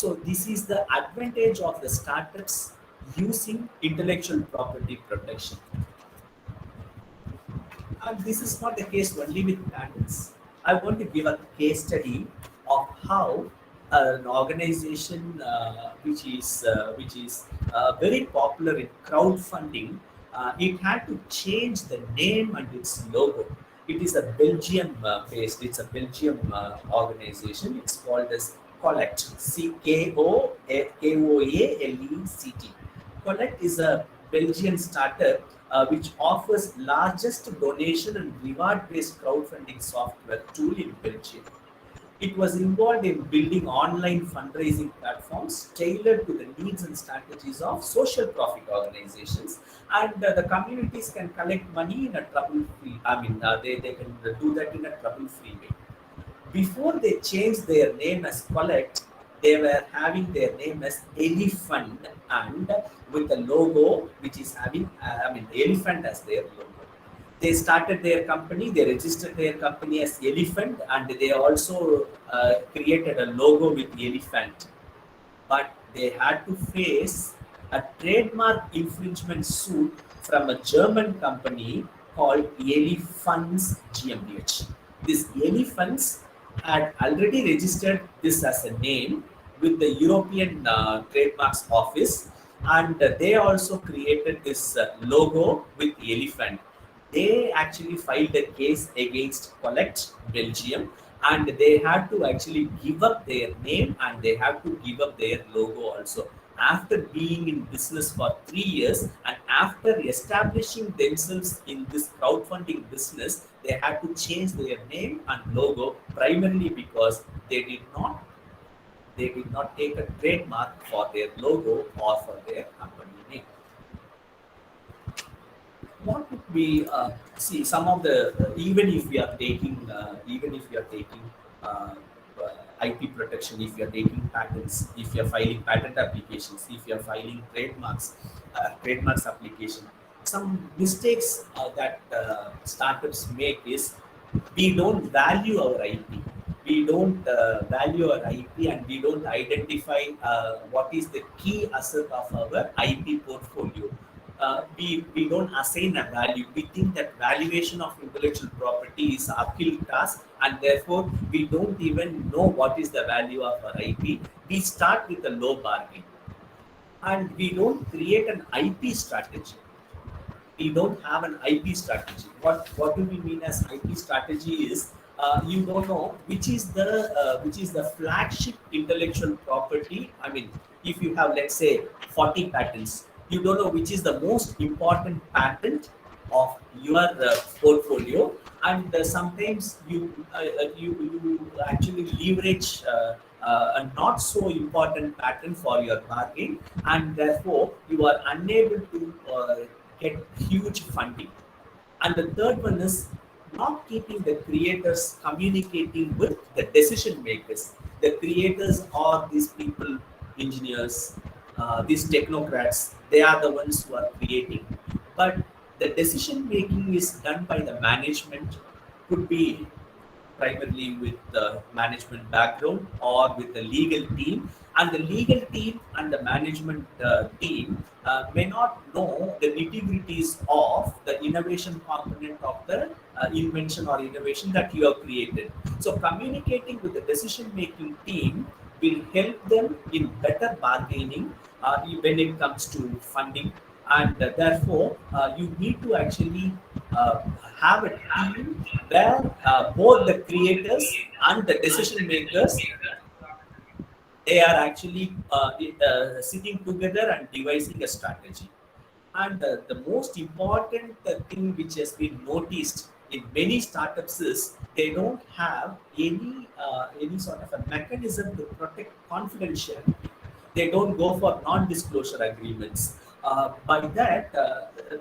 So this is the advantage of the startups using intellectual property protection. And this is not the case only with patents. I want to give a case study of how an organization which is very popular in crowdfunding, it had to change the name and its logo. It is a Belgium based, it's a Belgium organization. It's called as Collect, Koaelect. Collect is a Belgian startup which offers largest donation and reward based crowdfunding software tool in Belgium. It was involved in building online fundraising platforms tailored to the needs and strategies of social profit organizations, and the communities can collect money in a trouble-free. They can do that in a trouble-free way. Before they changed their name as Collect, they were having their name as Elephant, and with the logo which is having Elephant as their logo. They started their company, they registered their company as Elephant, and they also created a logo with Elephant. But they had to face a trademark infringement suit from a German company called Elephants GmbH. This Elephants had already registered this as a name with the European Trademarks Office, and they also created this logo with Elephant. They actually filed a case against Collect Belgium, and they had to actually give up their name, and they have to give up their logo also. After being in business for 3 years, and after establishing themselves in this crowdfunding business, they had to change their name and logo, primarily because they did not take a trademark for their logo or for their company name. What would be see some of the even if we are taking IP protection, if you are taking patents, if you are filing patent applications, if you are filing trademarks application, some mistakes that startups make is we don't value our IP. We don't value our IP, and we don't identify what is the key asset of our IP portfolio. we don't assign a value. We think that valuation of intellectual property is an uphill task, and therefore we don't even know what is the value of our IP. We start with a low bargain, and we don't create an IP strategy. We don't have an IP strategy. What do we mean as IP strategy is you don't know which is the flagship intellectual property. I mean, if you have, let's say, 40 patents, you don't know which is the most important patent of your portfolio, and sometimes you actually leverage a not so important patent for your bargain, and therefore you are unable to get huge funding. And the third one is not keeping the creators communicating with the decision makers. The creators are these people, engineers, these technocrats. They are the ones who are creating. But the decision making is done by the management, could be primarily with the management background or with the legal team, and the legal team and the management team may not know the nitty-gritties of the innovation component of the invention or innovation that you have created. So communicating with the decision making team will help them in better bargaining when it comes to funding, and therefore you need to actually uh, have a team where both the creators and the decision makers, they are actually sitting together and devising a strategy. And the most important thing which has been noticed in many startups is they don't have any sort of a mechanism to protect confidentiality. They don't go for non-disclosure agreements. By that,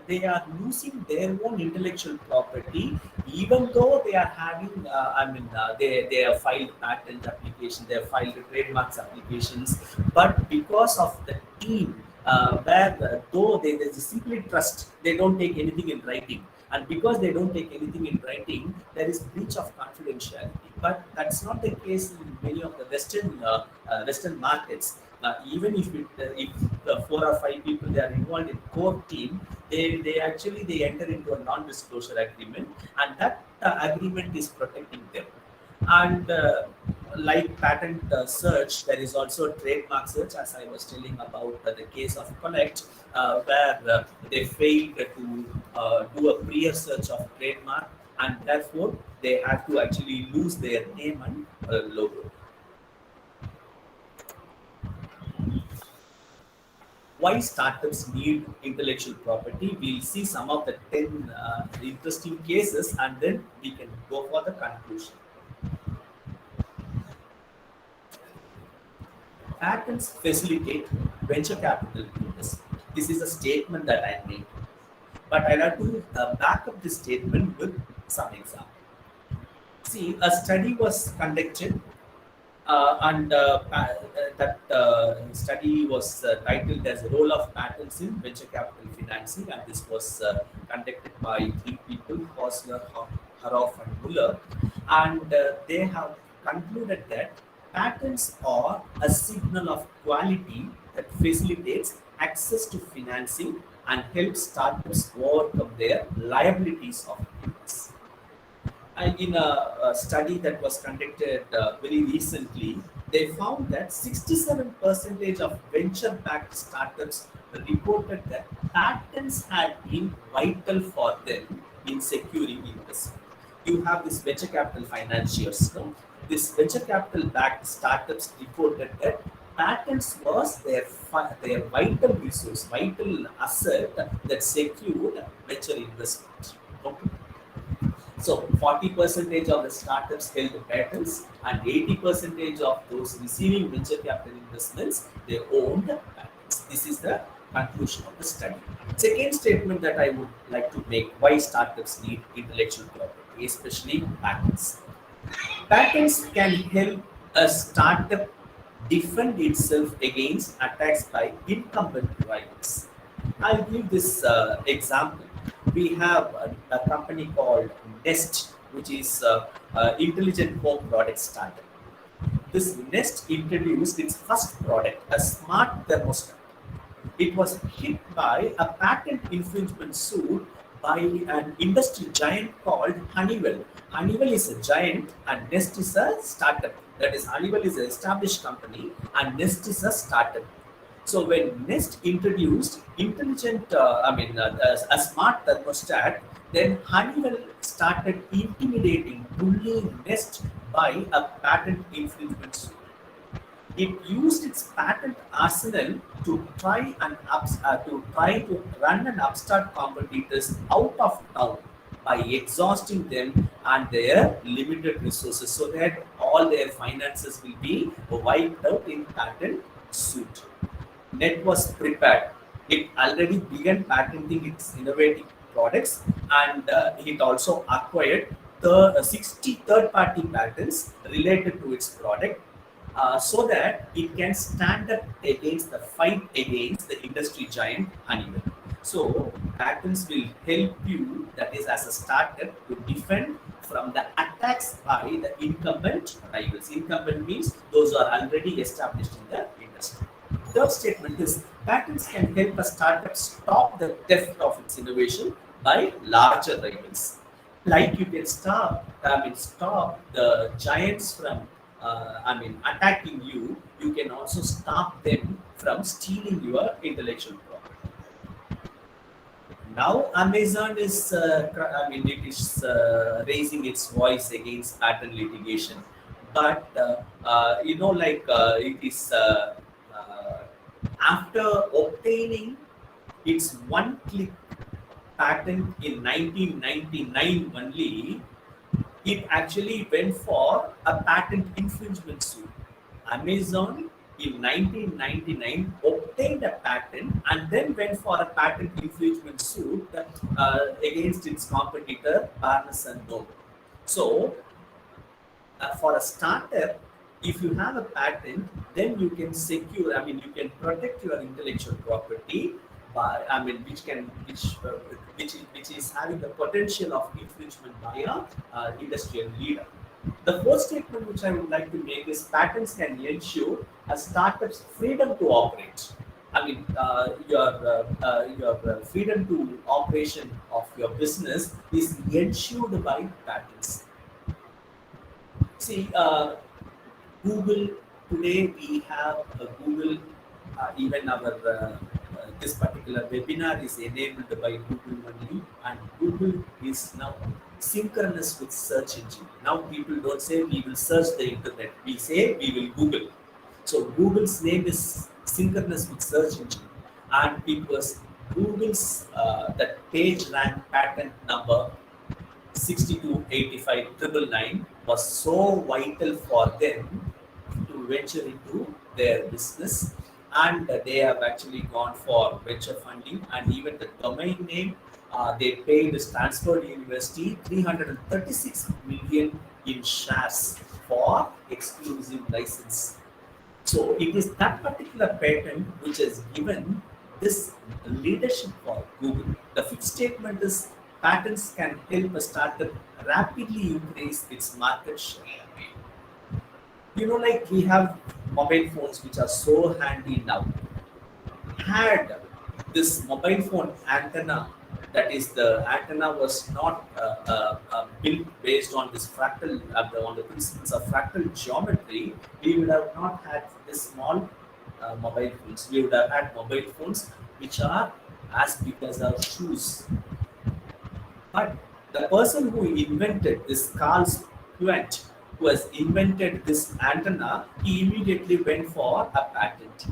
they are losing their own intellectual property, even though they are having, they have filed patent applications, they have filed trademarks applications, but because of the team, where though they simply trust, they don't take anything in writing. And because they don't take anything in writing, there is breach of confidentiality. But that's not the case in many of the Western markets. Even if 4 or 5 people they are involved in core team, they actually they enter into a non-disclosure agreement, and that agreement is protecting them. And like patent search, there is also trademark search, as I was telling about the case of Connect, where they failed to do a prior search of trademark, and therefore they had to actually lose their name and logo. Why startups need intellectual property? We'll see some of the 10 interesting cases, and then we can go for the conclusion. Patents facilitate venture capital investment. This is a statement that I made, but I have to back up this statement with some example. See, a study was conducted, and that study was titled as "Role of Patents in Venture Capital Financing," and this was conducted by 3 people, Hosler, Haroff, and Muller, and they have concluded that patents are a signal of quality that facilitates access to financing and helps startups overcome their liabilities of business. And in a study that was conducted very recently, they found that 67% of venture-backed startups reported that patents had been vital for them in securing investment. You have this venture capital financiers. No? This venture capital-backed startups reported that patents was their vital resource, vital asset that secured venture investment. Okay. So 40% of the startups held patents, and 80% of those receiving venture capital investments, they owned patents. This is the conclusion of the study. Second statement that I would like to make: why startups need intellectual property, especially patents. Patents can help a startup defend itself against attacks by incumbent rivals. I'll give this example. We have a company called Nest, which is intelligent home product startup. This Nest introduced its first product, a smart thermostat. it was hit by a patent infringement suit by an industry giant called Honeywell. Honeywell is a giant and Nest is a startup. That is, Honeywell is an established company and Nest is a startup. So when Nest introduced a smart thermostat, then Honeywell started intimidating, bullying Nest by a patent infringement suit. It used its patent arsenal to try to run an upstart competitors out of town by exhausting them and their limited resources, so that all their finances will be wiped out in patent suit. Net was prepared. It already began patenting its innovative products, and it also acquired the 60 third-party patents related to its product, so that it can stand up against the fight against the industry giant Honeywell. So patents will help you, that is as a startup, to defend from the attacks by the incumbent rivals. Incumbent means those who are already established in the industry. Third statement is patents can help a startup stop the theft of its innovation by larger rivals. Like you can stop the giants from attacking you. You can also stop them from stealing your intellectual property. Now Amazon is, raising its voice against patent litigation, but it is after obtaining its one-click patent in 1999 only, it actually went for a patent infringement suit. Amazon in 1999 obtained a patent and then went for a patent infringement suit against its competitor Barnes and Noble. So, for a starter, if you have a patent, then you can secure. You can protect your intellectual property, which is having the potential of infringement by a industrial leader. The first statement which I would like to make is patents can ensure a startup's freedom to operate. Your freedom to operation of your business is ensured by patents. See, Google, today we have a Google, even our this particular webinar is enabled by Google only, and Google is now synchronous with search engine. Now people don't say we will search the internet, we say we will Google. So Google's name is synchronous with search engine, and because Google's that page rank patent number 628599 was so vital for them to venture into their business, and they have actually gone for venture funding, and even the domain name they paid Stanford University 336 million in shares for exclusive license. So it is that particular patent which has given this leadership for Google. The fifth statement is patents can help a startup rapidly increase its market share. Like we have mobile phones which are so handy now. Had this mobile phone antenna, that is, the antenna was not built based on this fractal, on the principles of fractal geometry, we would have not had this small mobile phones. We would have had mobile phones which are as big as our shoes. But the person who invented this, Carl Quent, who has invented this antenna, he immediately went for a patent.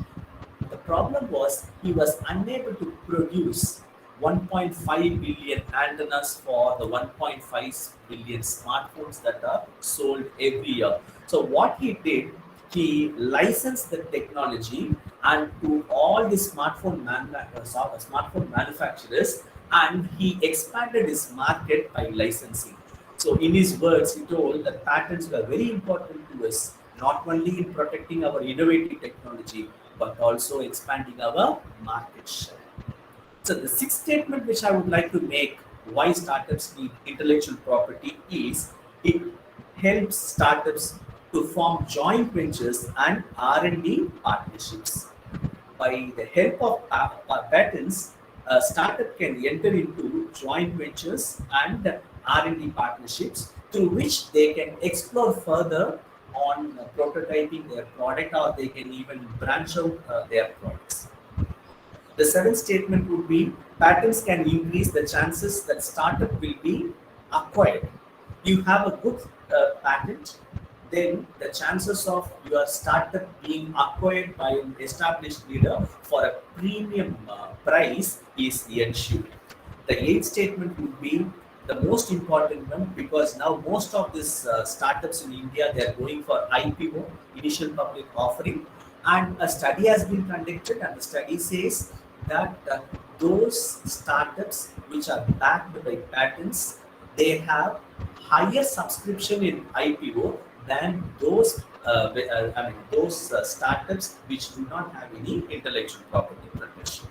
The problem was he was unable to produce 1.5 billion antennas for the 1.5 billion smartphones that are sold every year. So what he did, he licensed the technology and to all the smartphone manufacturers, and he expanded his market by licensing. So in his words, he told that patents were very important to us, not only in protecting our innovative technology, but also expanding our market share. So the sixth statement which I would like to make, why startups need intellectual property, is it helps startups to form joint ventures and R&D partnerships. by the help of patents, a startup can enter into joint ventures and R&D partnerships through which they can explore further on prototyping their product, or they can even branch out their products. The seventh statement would be patents can increase the chances that startup will be acquired. You have a good patent, then the chances of your startup being acquired by an established leader for a premium price is ensured. The eighth statement would be the most important one, because now most of these startups in India, they are going for IPO, initial public offering, and a study has been conducted, and the study says that those startups which are backed by patents, they have higher subscription in IPO than those startups which do not have any intellectual property protection.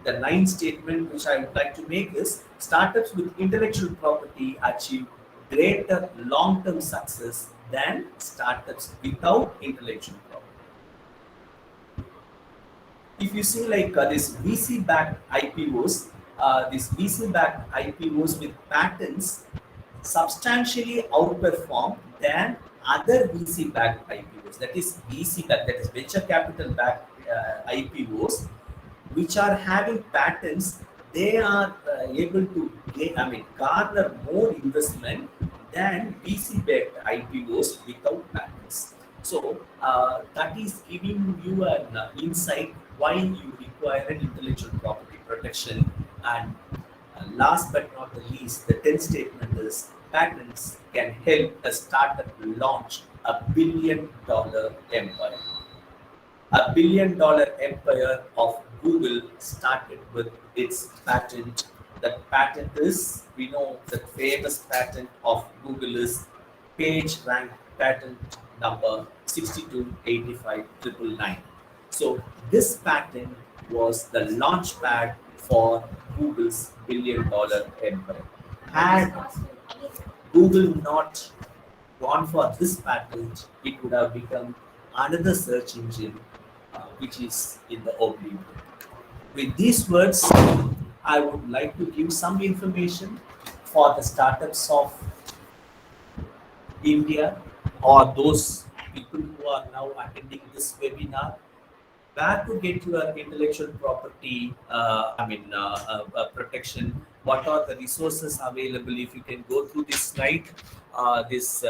The ninth statement which I would like to make is startups with intellectual property achieve greater long-term success than startups without intellectual property. If you see like this VC-backed IPOs, with patents substantially outperform than other VC-backed IPOs. That is VC-backed, that is venture capital-backed IPOs, which are having patents. They are able to garner more investment than VC-backed IPOs without patents. So that is giving you an insight why you require an intellectual property protection. And last but not the least, the 10th statement is patents can help a startup launch $1 billion empire. $1 billion empire of Google started with its patent. That patent is, we know the famous patent of Google is page rank patent number 6285999. So this patent was the launch pad for Google's $1 billion empire. Had Google not gone for this patent, it would have become another search engine which is in the oblivion. With these words, I would like to give some information for the startups of India, or those people who are now attending this webinar, where to get your intellectual property protection, what are the resources available. If you can go through this slide, this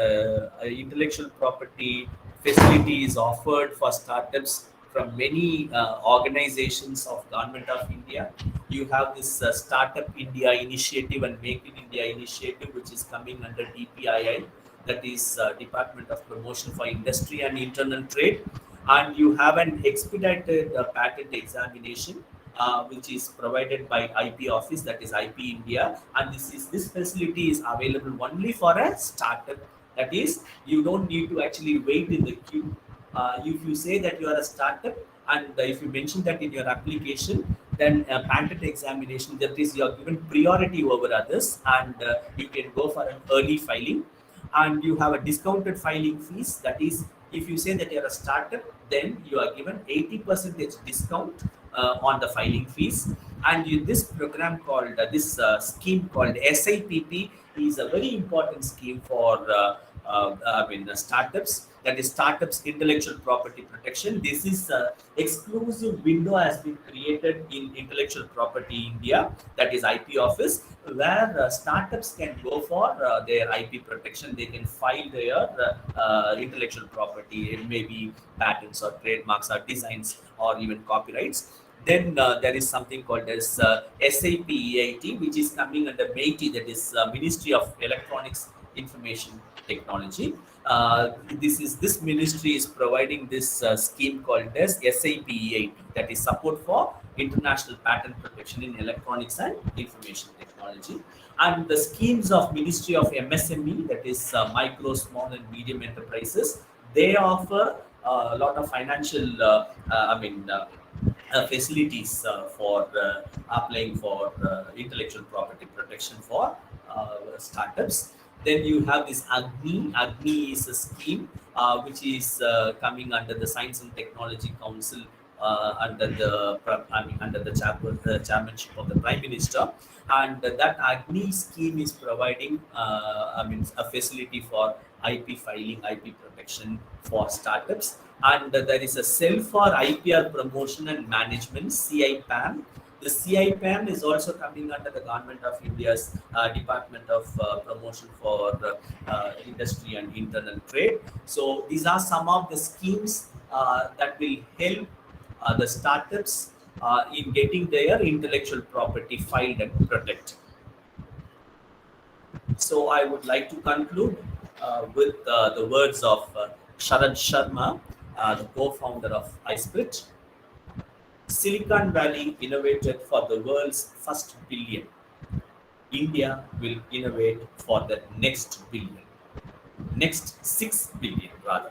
intellectual property facility is offered for startups from many organizations of Government of India. You have this Startup India initiative and Make in India initiative, which is coming under DPII, that is Department of Promotion for Industry and Internal Trade. And you have an expedited patent examination, which is provided by IP office, that is IP India. And this facility is available only for a startup. That is, you don't need to actually wait in the queue. If you say that you are a startup, and if you mention that in your application, then a patent examination, that is, you are given priority over others, and you can go for an early filing, and you have a discounted filing fees. That is, if you say that you are a startup, then you are given 80% discount on the filing fees. And this program called, this scheme called SIPP is a very important scheme for startups. That is Startups Intellectual Property Protection. This is exclusive window has been created in Intellectual Property India, that is IP office, where startups can go for their IP protection. They can file their intellectual property, it may be patents or trademarks or designs or even copyrights. Then there is something called as SAP EIT, which is coming under MeitY, that is Ministry of Electronics Information Technology. This ministry is providing this scheme called as SIP EIT, that is Support for International Patent Protection in Electronics and Information Technology. And the schemes of Ministry of MSME, that is Micro, Small and Medium Enterprises, they offer a lot of financial facilities for applying for intellectual property protection for startups. Then you have this Agni. Agni is a scheme which is coming under the Science and Technology Council under the chairmanship of the Prime Minister, and that Agni scheme is providing a facility for IP filing, IP protection for startups, and there is a cell for IPR promotion and management, CIPAM. The CIPAM is also coming under the Government of India's Department of Promotion for Industry and Internal Trade. So these are some of the schemes that will help the startups in getting their intellectual property filed and protected. So I would like to conclude with the words of Sharad Sharma, the co-founder of iSplit. Silicon Valley innovated for the world's first billion. India will innovate for the next billion, next 6 billion rather.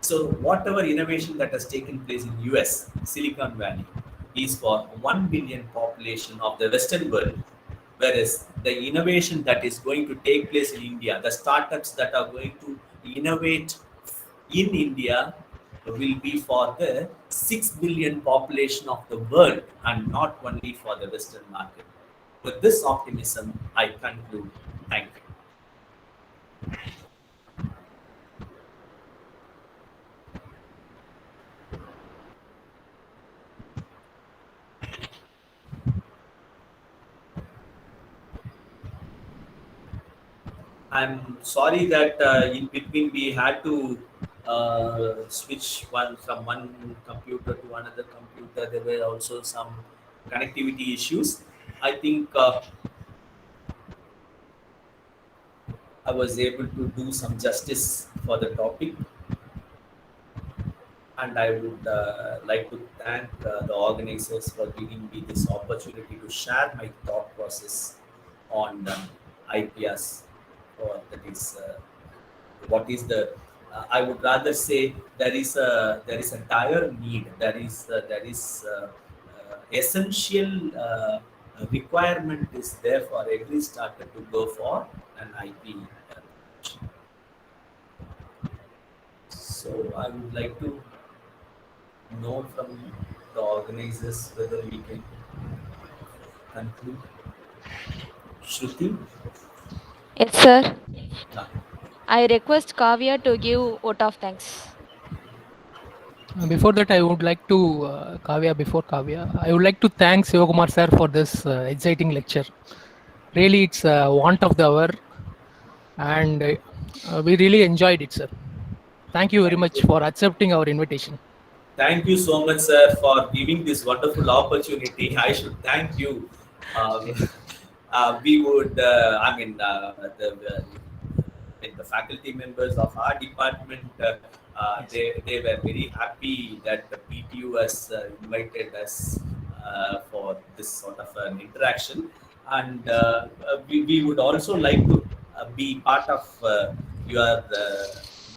So whatever innovation that has taken place in US, Silicon Valley, is for 1 billion population of the Western world, whereas the innovation that is going to take place in India, the startups that are going to innovate in India will be for the 6 billion population of the world and not only for the Western market. With this optimism, I conclude. Thank you. I'm sorry that in between we had to switch from one computer to another computer. There were also some connectivity issues. I think I was able to do some justice for the topic, and I would like to thank the organizers for giving me this opportunity to share my thought process on IPRs. Or that is what is the I would rather say there is a dire need, there is essential requirement is there for every startup to go for an IP. So I would like to know from the organizers whether we can conclude. Shruti? Yes, sir. Yeah. I request Kavya to give vote of thanks. Before that, I would like to, before Kavya, I would like to thank SIVAKOUMAR sir for this exciting lecture. Really, it's a want of the hour, and we really enjoyed it, sir. Thank you very much for accepting our invitation. Thank you so much, sir, for giving this wonderful opportunity. I should thank you. We would, the faculty members of our department, they were very happy that the PTU has invited us for this sort of an interaction. And we would also like to be part of your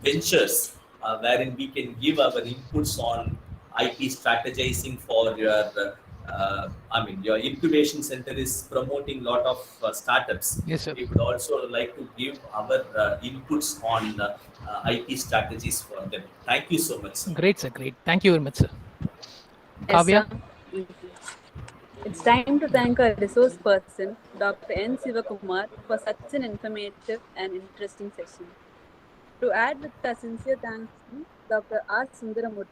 ventures, wherein we can give our inputs on IP strategizing for your your incubation center is promoting a lot of startups. Yes, sir. We would also like to give our inputs on IP strategies for them. Thank you so much, sir. Great, sir. Great. Thank you very much, sir. Yes, Kavya? sir. It's time to thank our resource person, Dr.N. SIVAKOUMAR, for such an informative and interesting session. To add with a sincere thanks to Dr. R. Sundaramurthy,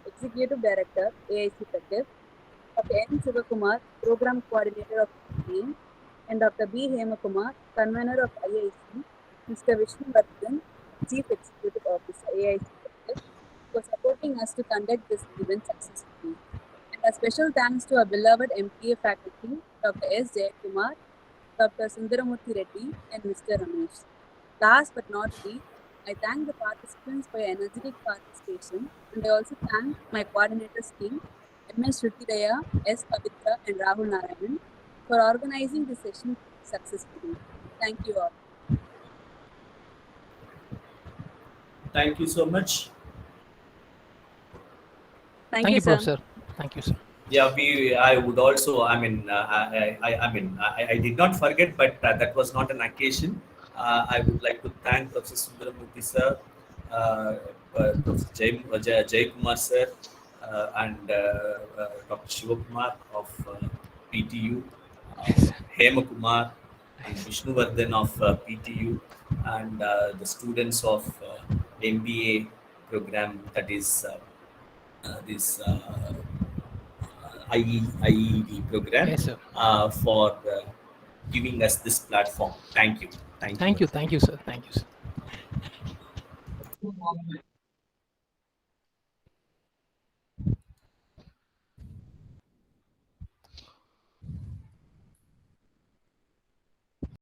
Executive Director, AIC, Dr. N. SIVAKOUMAR, Program Coordinator of IPR, and Dr. B. Hemakumar, Convener of IIC, Mr. Vishnuvardhan, Chief Executive Officer, AIC, for supporting us to conduct this event successfully. And a special thanks to our beloved MPA faculty, Dr. S. Jayakumar, Dr. Sundaramurthy Reddy, and Mr. Ramesh. Last but not least, I thank the participants for your energetic participation, and I also thank my coordinators team, MS Shruti, S. Pavitra, and Rahul Narayan, for organizing this session successfully. Thank you all. Thank you so much. Thank you, sir. Professor. Thank you, sir. Yeah, I would also. I did not forget, but that was not an occasion. I would like to thank Professor Sundaramurthy sir, Professor Jayakumar sir, and Dr. Shivakumar of PTU, Hemakumar and Vishnuvardhan of PTU, and the students of MBA program, that is this IED program, Yes, sir. for giving us this platform. Thank you. Thank you. Thank you, sir. Thank you, sir.